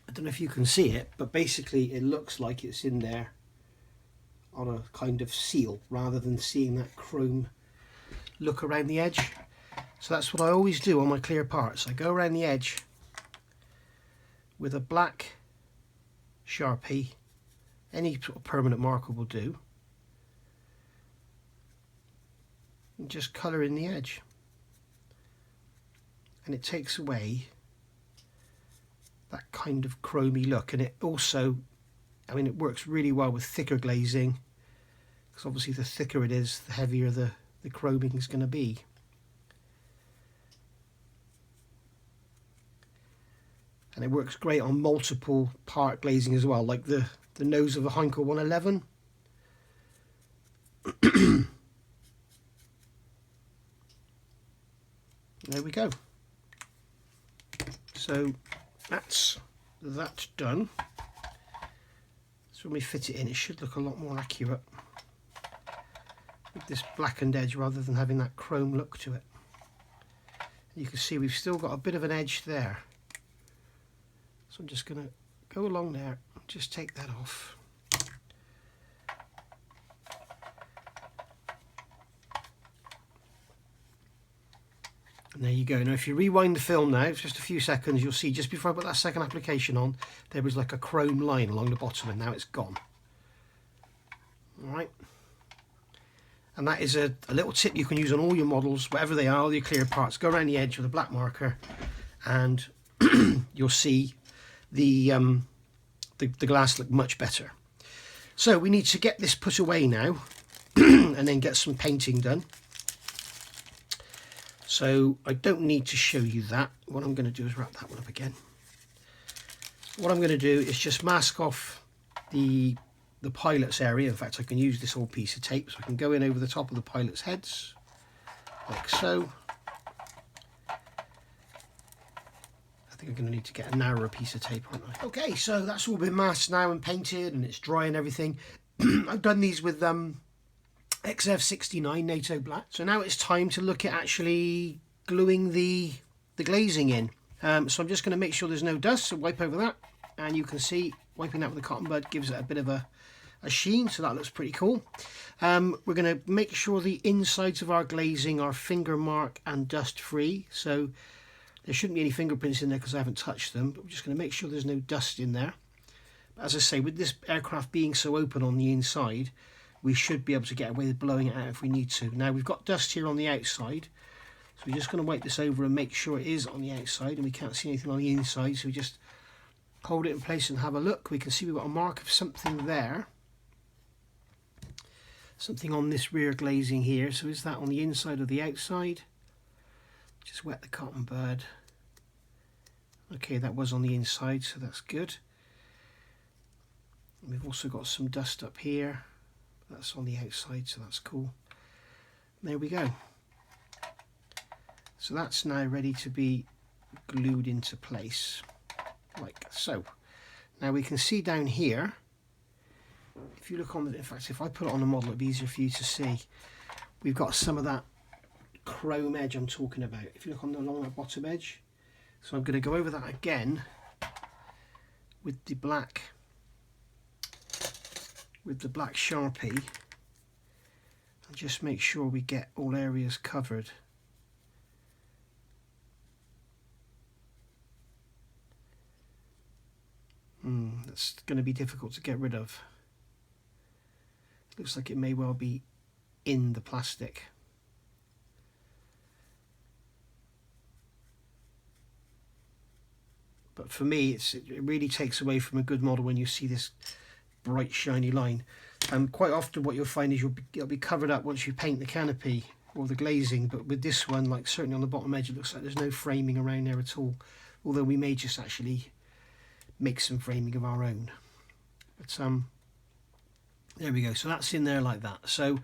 I don't know if you can see it, but basically it looks like it's in there on a kind of seal rather than seeing that chrome look around the edge. So that's what I always do on my clear parts. I go around the edge with a black Sharpie, any sort of permanent marker will do, and just colour in the edge, and it takes away that kind of chromy look. And it also, I mean, it works really well with thicker glazing, because obviously the thicker it is, the heavier the chroming is going to be. And it works great on multiple part glazing as well, like the nose of a Heinkel 111. There we go. So that's that done. So when we fit it in, it should look a lot more accurate with this blackened edge rather than having that chrome look to it. You can see we've still got a bit of an edge there. So I'm just going to go along there and just take that off. And there you go. Now if you rewind the film now, just a few seconds, you'll see just before I put that second application on, there was like a chrome line along the bottom, and now it's gone. Alright. And that is a little tip you can use on all your models, whatever they are, all your clear parts. Go around the edge with a black marker and you'll see the glass look much better. So we need to get this put away now and then get some painting done. So I don't need to show you that. What I'm going to do is wrap that one up again. What I'm going to do is just mask off the pilot's area. In fact, I can use this old piece of tape, so I can go in over the top of the pilot's heads like so. I think I'm going to need to get a narrower piece of tape, aren't I? Okay, so that's all been masked now and painted, and it's dry and everything. I've done these with XF69 NATO black. So now it's time to look at actually gluing the glazing in. So I'm just going to make sure there's no dust, so wipe over that, and you can see wiping that with a cotton bud gives it a bit of a sheen, so that looks pretty cool. We're going to make sure the insides of our glazing are finger mark and dust free, so there shouldn't be any fingerprints in there because I haven't touched them, but we're just going to make sure there's no dust in there. But as I say, with this aircraft being so open on the inside, we should be able to get away with blowing it out if we need to. Now we've got dust here on the outside, so we're just going to wipe this over and make sure it is on the outside, and we can't see anything on the inside, so we just hold it in place and have a look. We can see we've got a mark of something there, something on this rear glazing here. So is that on the inside or the outside? Just wet the cotton bud. Okay, that was on the inside, so that's good. And we've also got some dust up here. That's on the outside, so that's cool. There we go. So that's now ready to be glued into place, like so. Now we can see down here, if you look on the, in fact, if I put it on the model, it'd be easier for you to see. We've got some of that chrome edge I'm talking about. If you look on the along the bottom edge, so I'm going to go over that again with the black Sharpie and just make sure we get all areas covered. That's going to be difficult to get rid of. Looks like it may well be in the plastic. but for me it really takes away from a good model when you see this bright shiny line. Quite often what you'll find is it'll be covered up once you paint the canopy or the glazing, but with this one, like certainly on the bottom edge, it looks like there's no framing around there at all, although we may just actually make some framing of our own. But there we go, so that's in there like that. So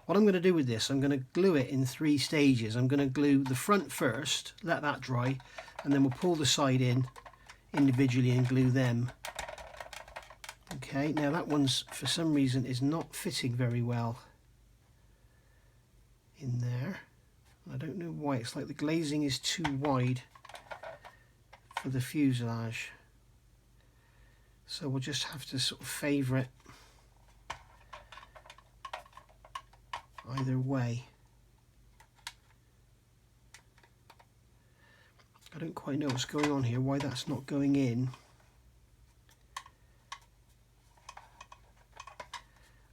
what I'm going to do with this, I'm going to glue it in 3 stages. I'm going to glue the front first, let that dry, and then we'll pull the side in individually and glue them. Okay, now that one's for some reason is not fitting very well in there. I don't know why. It's like the glazing is too wide for the fuselage, so we'll just have to sort of favour it either way. I don't quite know what's going on here, why that's not going in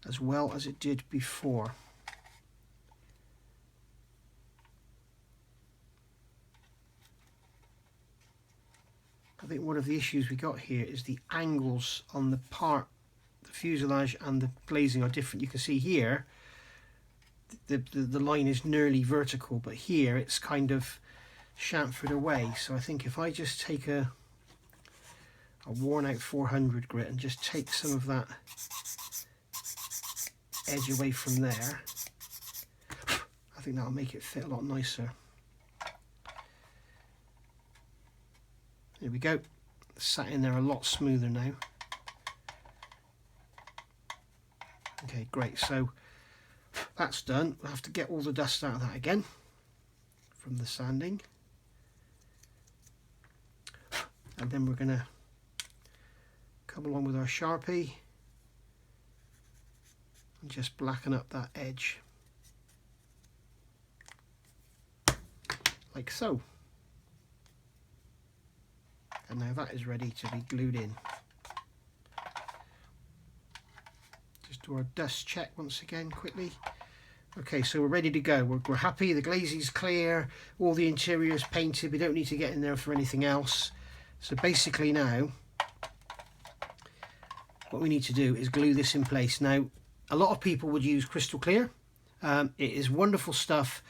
as well as it did before. I think one of the issues we got here is the angles on the fuselage and the glazing are different. You can see here the line is nearly vertical, but here it's kind of chamfered away. So I think if I just take a worn out 400 grit and just take some of that edge away from there, I think that'll make it fit a lot nicer. There we go, sat in there a lot smoother now. Okay, great, so that's done. We'll have to get all the dust out of that again from the sanding, and then we're going to come along with our Sharpie and just blacken up that edge like so. And now that is ready to be glued in. Just do our dust check once again quickly. Okay, so we're ready to go. We're happy, the glazing's clear, all the interior is painted, we don't need to get in there for anything else. So basically now what we need to do is glue this in place. Now a lot of people would use crystal clear. It is wonderful stuff.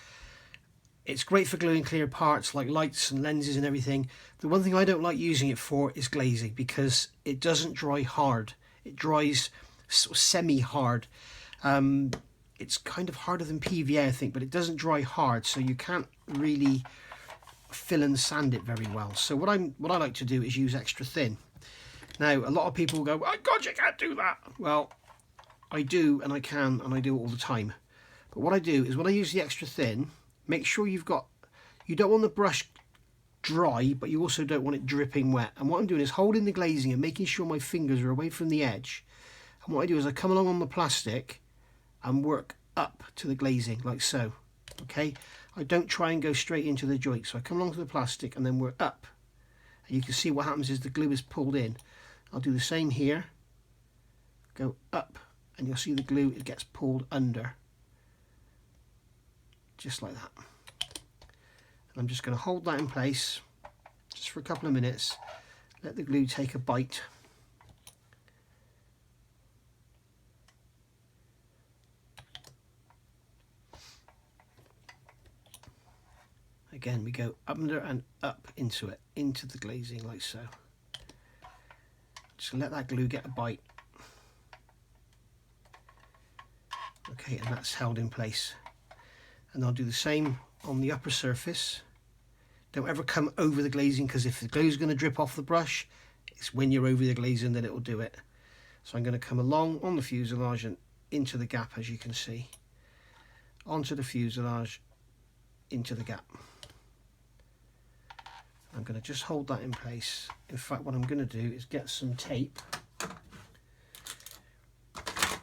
It's great for gluing clear parts like lights and lenses and everything. The one thing I don't like using it for is glazing, because it doesn't dry hard. It dries sort of semi-hard. It's kind of harder than PVA, I think, but it doesn't dry hard, so you can't really fill and sand it very well. So what I like to do is use extra thin. Now a lot of people will go, "Oh God, you can't do that." Well, I do, and I can, and I do it all the time. But what I do is when I use the extra thin, make sure you don't want the brush dry, but you also don't want it dripping wet. And what I'm doing is holding the glazing and making sure my fingers are away from the edge. And what I do is I come along on the plastic and work up to the glazing like so. Okay, I don't try and go straight into the joint, so I come along to the plastic and then work up, and you can see what happens is the glue is pulled in. I'll do the same here, go up, and you'll see the glue, it gets pulled under, just like that. And I'm just going to hold that in place just for a couple of minutes, let the glue take a bite. Again, we go under and up into it, into the glazing like so. Just let that glue get a bite. Okay, and that's held in place. And I'll do the same on the upper surface. Don't ever come over the glazing, because if the glue is going to drip off the brush, it's when you're over the glazing that it will do it. So I'm going to come along on the fuselage and into the gap, as you can see. Onto the fuselage, into the gap. I'm going to just hold that in place. In fact, what I'm going to do is get some tape.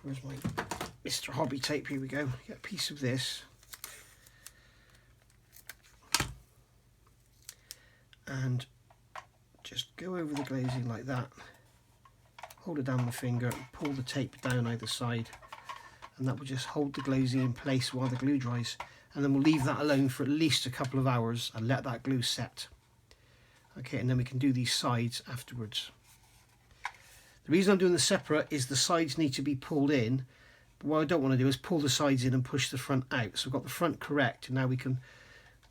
Where's my Mr. Hobby tape? Here we go. Get a piece of this. And just go over the glazing like that. Hold it down with my finger and pull the tape down either side. And that will just hold the glazing in place while the glue dries. And then we'll leave that alone for at least a couple of hours and let that glue set. Okay, and then we can do these sides afterwards. The reason I'm doing the separate is the sides need to be pulled in. But what I don't want to do is pull the sides in and push the front out. So I've got the front correct, and now we can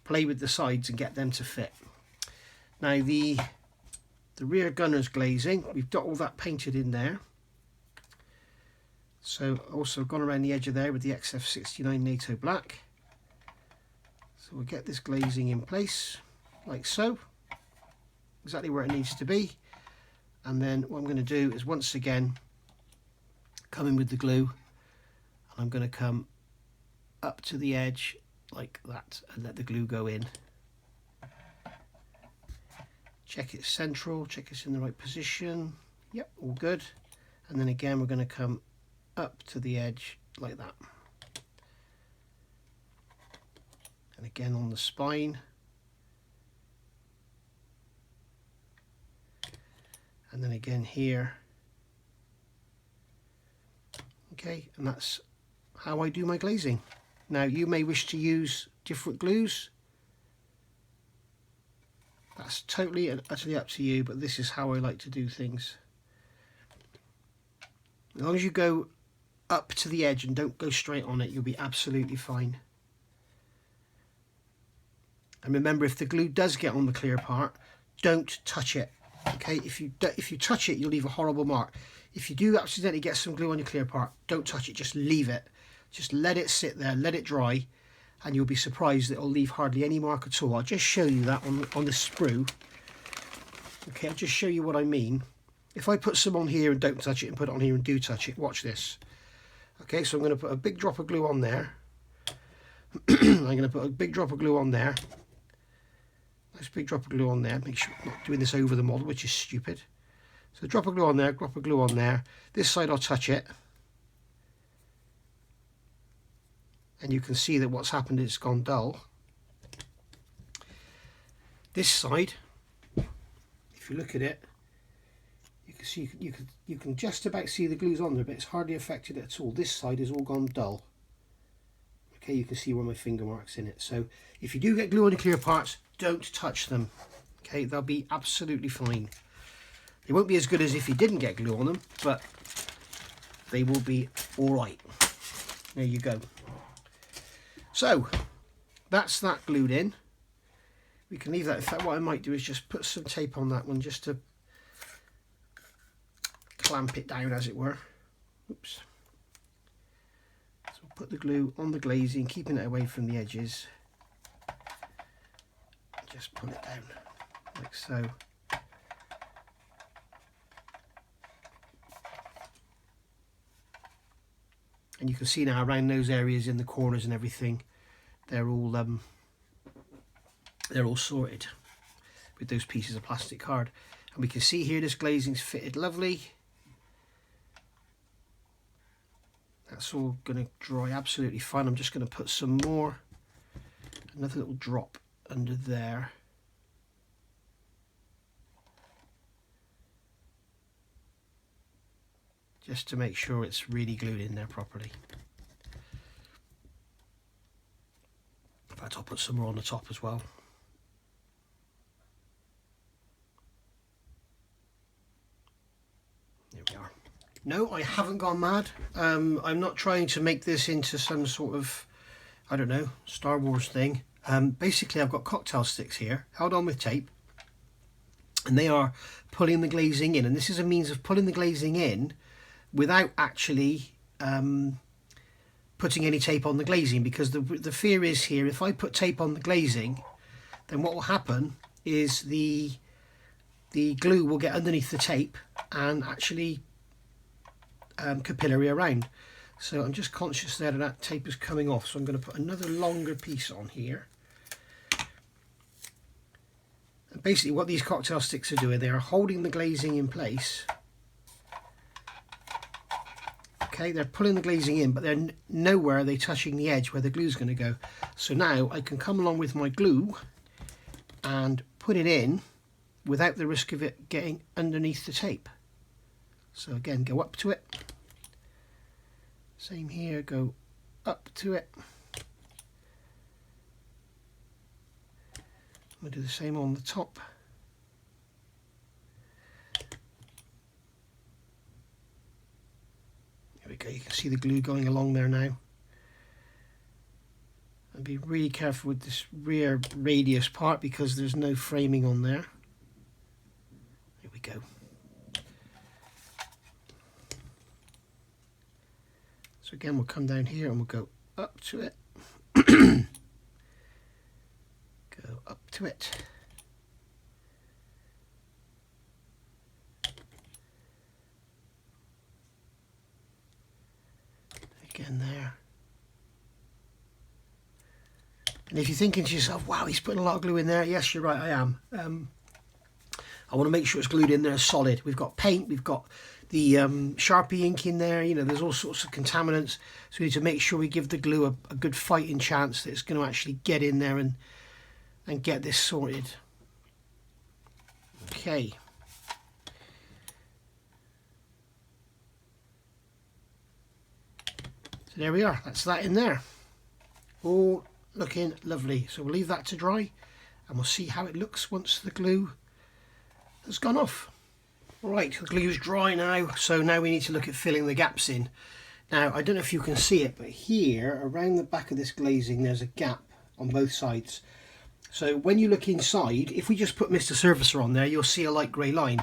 play with the sides and get them to fit. Now the rear gunner's glazing, we've got all that painted in there. So also gone around the edge of there with the XF69 NATO black. So we'll get this glazing in place like so, exactly where it needs to be. And then what I'm going to do is once again come in with the glue, and I'm going to come up to the edge like that and let the glue go in. Check it's central, check it's in the right position. Yep, all good. And then again we're going to come up to the edge like that. And again on the spine. And then again here. Okay, and that's how I do my glazing. Now you may wish to use different glues. That's totally and utterly up to you, but this is how I like to do things. As long as you go up to the edge and don't go straight on it, you'll be absolutely fine. And remember, if the glue does get on the clear part, don't touch it. Okay, if you touch it, you'll leave a horrible mark. If you do accidentally get some glue on your clear part, don't touch it, just leave it. Just let it sit there, let it dry, and you'll be surprised that it'll leave hardly any mark at all. I'll just show you that on the sprue. Okay, I'll just show you what I mean. If I put some on here and don't touch it, and put it on here and do touch it, watch this. Okay, so I'm going to put a big drop of glue on there. I'm going to put a big drop of glue on there. Nice big drop of glue on there. Make sure I'm not doing this over the model, which is stupid. So drop of glue on there, drop of glue on there. This side I'll touch it. And you can see that what's happened is it's gone dull. This side, if you look at it, you can see you can just about see the glues on there, but it's hardly affected it at all. This side has all gone dull. Okay, you can see where my finger mark's in it. So if you do get glue on your clear parts, don't touch them. Okay, they'll be absolutely fine. They won't be as good as if you didn't get glue on them, but they will be all right. There you go. So that's that glued in. We can leave that. In fact, what I might do is just put some tape on that one just to clamp it down, as it were. Oops. So we'll put the glue on the glazing, keeping it away from the edges. Just pull it down like so. And you can see now around those areas in the corners and everything, they're all sorted with those pieces of plastic card. And we can see here this glazing's fitted lovely. That's all going to dry absolutely fine. I'm just going to put some more, another little drop under there. Just to make sure it's really glued in there properly. In fact, I'll put some more on the top as well. There we are. No, I haven't gone mad. I'm not trying to make this into some sort of, I don't know, Star Wars thing. Basically, I've got cocktail sticks here, held on with tape, and they are pulling the glazing in. And this is a means of pulling the glazing in without actually putting any tape on the glazing, because the fear is here, if I put tape on the glazing, then what will happen is the glue will get underneath the tape and actually capillary around. So I'm just conscious there that tape is coming off, so I'm going to put another longer piece on here. And basically what these cocktail sticks are doing, they are holding the glazing in place. Okay, they're pulling the glazing in, but they're nowhere are they touching the edge where the glue's going to go. So now I can come along with my glue and put it in without the risk of it getting underneath the tape. So again, go up to it. Same here, go up to it. I'm going to do the same on the top. we go, you can see the glue going along there now. And be really careful with this rear radius part because there's no framing on there. There we go. So again, we'll come down here and we'll go up to it. Go up to it. Again there. And if you're thinking to yourself, wow, he's putting a lot of glue in there, yes, you're right, I am. I want to make sure it's glued in there solid. We've got paint, we've got the Sharpie ink in there, you know, there's all sorts of contaminants. So we need to make sure we give the glue a good fighting chance that it's going to actually get in there and get this sorted. Okay. So there we are, that's that in there. All looking lovely. So we'll leave that to dry and we'll see how it looks once the glue has gone off. Right, the glue's dry now, so now we need to look at filling the gaps in. Now, I don't know if you can see it, but here, around the back of this glazing, there's a gap on both sides. So when you look inside, if we just put Mr. Surfacer on there, you'll see a light grey line.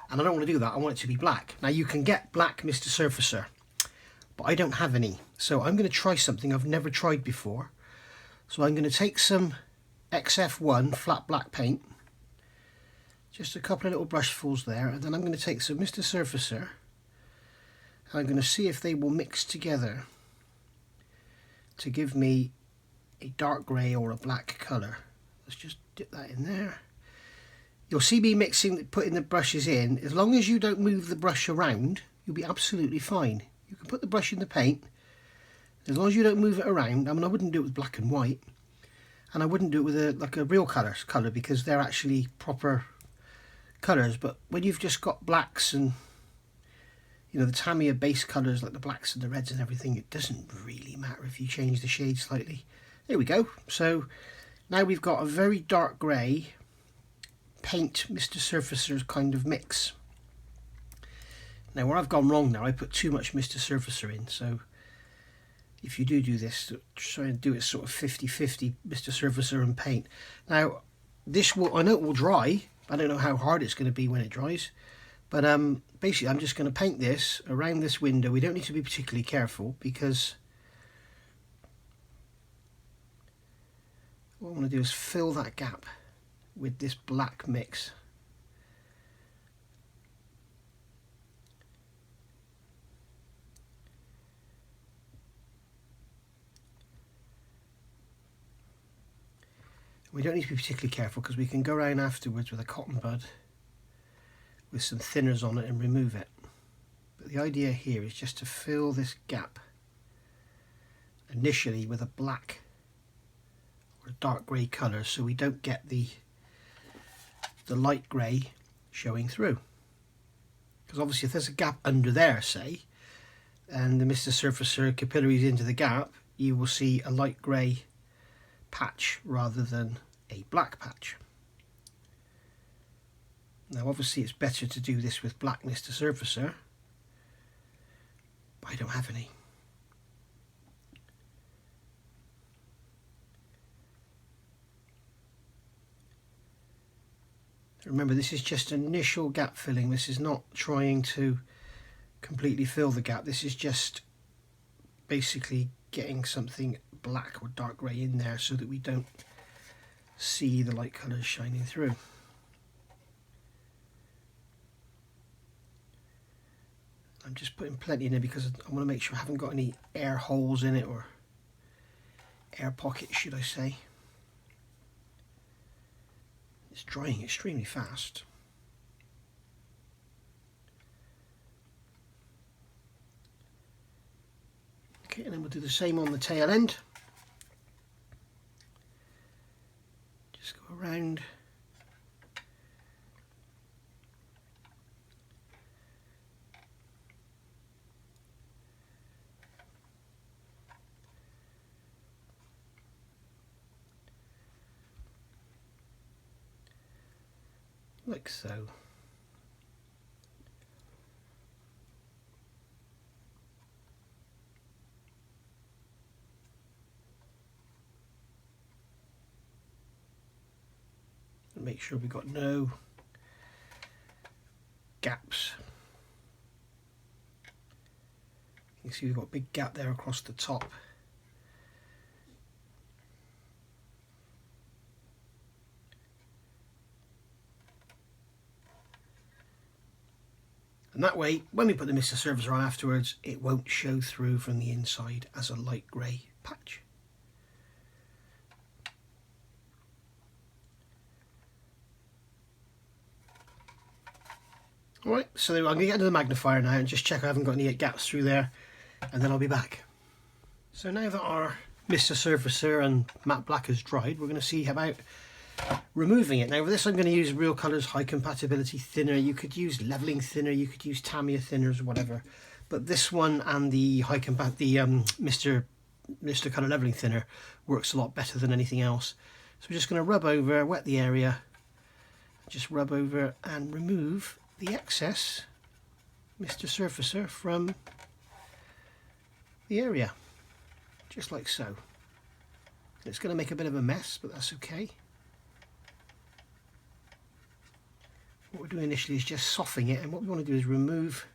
And I don't want to do that, I want it to be black. Now, you can get black Mr. Surfacer, but I don't have any. So I'm going to try something I've never tried before. So I'm going to take some XF1 flat black paint, just a couple of little brushfuls there, and then I'm going to take some Mr. Surfacer, and I'm going to see if they will mix together to give me a dark grey or a black colour. Let's just dip that in there. You'll see me mixing, putting the brushes in. As long as you don't move the brush around, you'll be absolutely fine. You can put the brush in the paint, as long as you don't move it around. I mean, I wouldn't do it with black and white, and I wouldn't do it with like a real colour because they're actually proper colours. But when you've just got blacks and, you know, the Tamiya base colours like the blacks and the reds and everything, it doesn't really matter if you change the shade slightly. There we go. So now we've got a very dark grey paint Mr. Surfacer's kind of mix. Now where I've gone wrong now, I put too much Mr. Surfacer in, so if you do this, try and do it sort of 50-50 Mr. Surfacer and paint. Now this will, I know it will dry, I don't know how hard it's going to be when it dries, but basically I'm just going to paint this around this window. We don't need to be particularly careful because what I want to do is fill that gap with this black mix. We don't need to be particularly careful because we can go around afterwards with a cotton bud with some thinners on it and remove it. But the idea here is just to fill this gap initially with a black or a dark grey colour so we don't get the light grey showing through. Because obviously if there's a gap under there, say, and the Mr. Surfacer capillaries into the gap, you will see a light grey patch rather than a black patch. Now obviously it's better to do this with black Mr. Surfacer, but I don't have any. Remember, this is just initial gap filling. This is not trying to completely fill the gap. This is just basically getting something black or dark grey in there so that we don't see the light colours shining through. I'm just putting plenty in there because I want to make sure I haven't got any air holes in it, or air pockets should I say. It's drying extremely fast. Okay, and then we'll do the same on the tail end. Just go around. Like so. make sure we've got no gaps. You can see we've got a big gap there across the top. And that way, when we put the Mr. Surfacer on afterwards, it won't show through from the inside as a light grey patch. Alright, so I'm going to get into the magnifier now and just check I haven't got any gaps through there, and then I'll be back. So now that our Mr. Surfacer and matte black has dried, we're going to see about removing it. Now with this I'm going to use Real Colours High Compatibility Thinner. You could use levelling thinner, you could use Tamiya thinners or whatever, but this one and the Mr. Colour Levelling Thinner works a lot better than anything else. So we're just going to rub over, wet the area, just rub over and remove the excess Mr. Surfacer from the area, just like so. It's going to make a bit of a mess, but that's okay. What we're doing initially is just softening it, and what we want to do is remove,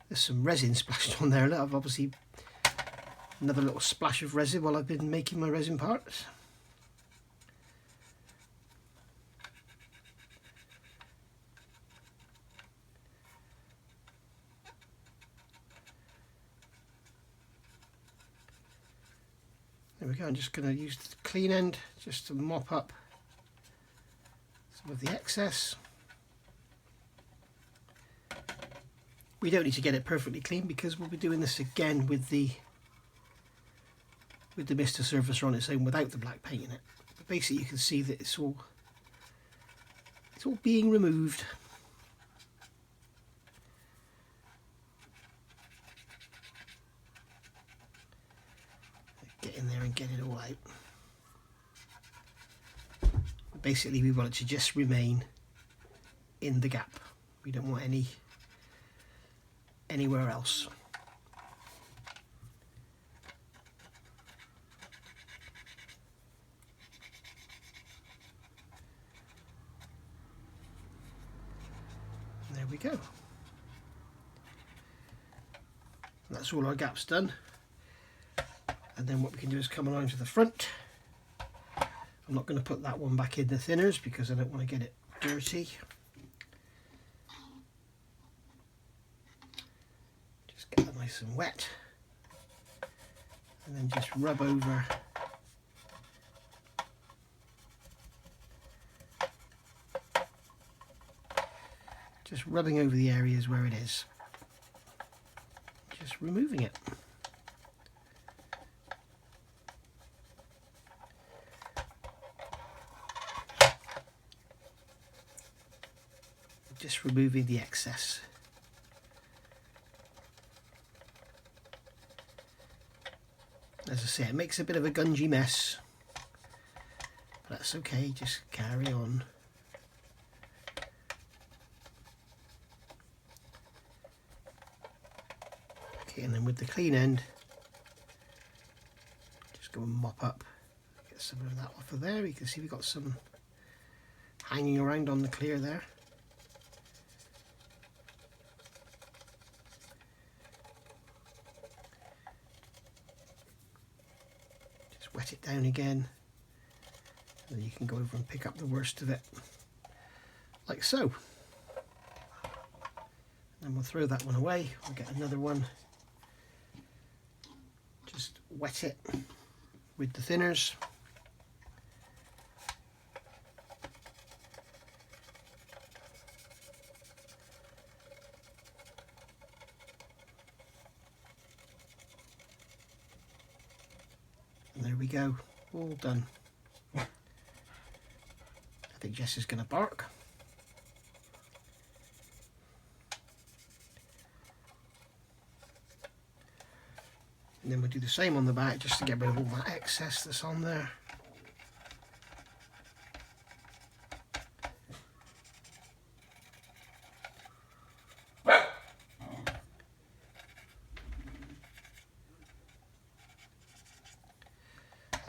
there's some resin splashed on there, I've obviously another little splash of resin while I've been making my resin parts. There we go. I'm just going to use the clean end just to mop up some of the excess. We don't need to get it perfectly clean because we'll be doing this again with the Mr. Surfacer on its own without the black paint in it. But basically you can see that it's all being removed. Get in there and get it all out. Basically we want it to just remain in the gap. We don't want anywhere else. And there we go. And that's all our gaps done. And then what we can do is come along to the front. I'm not going to put that one back in the thinners because I don't want to get it dirty. Just get it nice and wet. And then just rub over. Just rubbing over the areas where it is. Just removing it. Just removing the excess. As I say, it makes a bit of a gungy mess. That's okay, just carry on. Okay, and then with the clean end, just go and mop up. Get some of that off of there. You can see we've got some hanging around on the clear there. Wet it down again, and then you can go over and pick up the worst of it, like so. And we'll throw that one away. We'll get another one. Just wet it with the thinners. And there we go, all done. I think Jess is going to bark. And then we'll do the same on the back just to get rid of all that excess that's on there.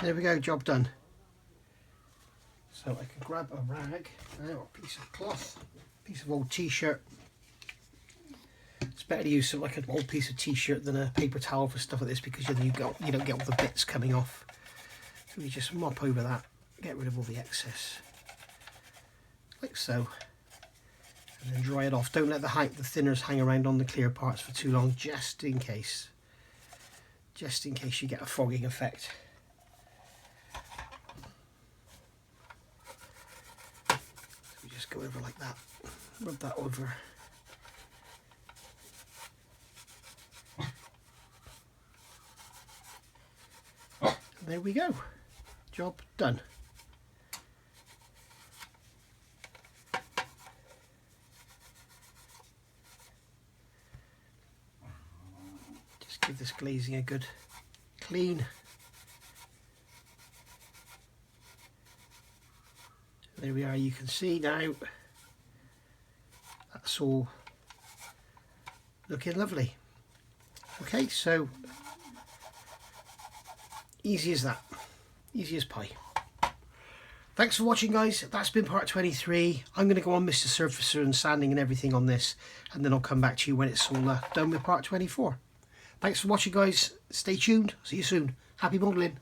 There we go, job done. So I can grab a rag now, a piece of cloth, piece of old t-shirt. It's better to use like an old piece of t-shirt than a paper towel for stuff like this, because you don't get all the bits coming off. So you just mop over that, get rid of all the excess, like so, and then dry it off. Don't let the thinners hang around on the clear parts for too long, just in case you get a fogging effect. So we just go over like that, rub that over. There we go, job done. Just give this glazing a good clean. There we are, you can see now that's all looking lovely. Okay, so easy as that, easy as pie. Thanks for watching, guys. That's been part 23. I'm going to go on Mr. Surfacer and sanding and everything on this, and then I'll come back to you when it's all done with part 24. Thanks for watching, guys. Stay tuned. See you soon. Happy modelling.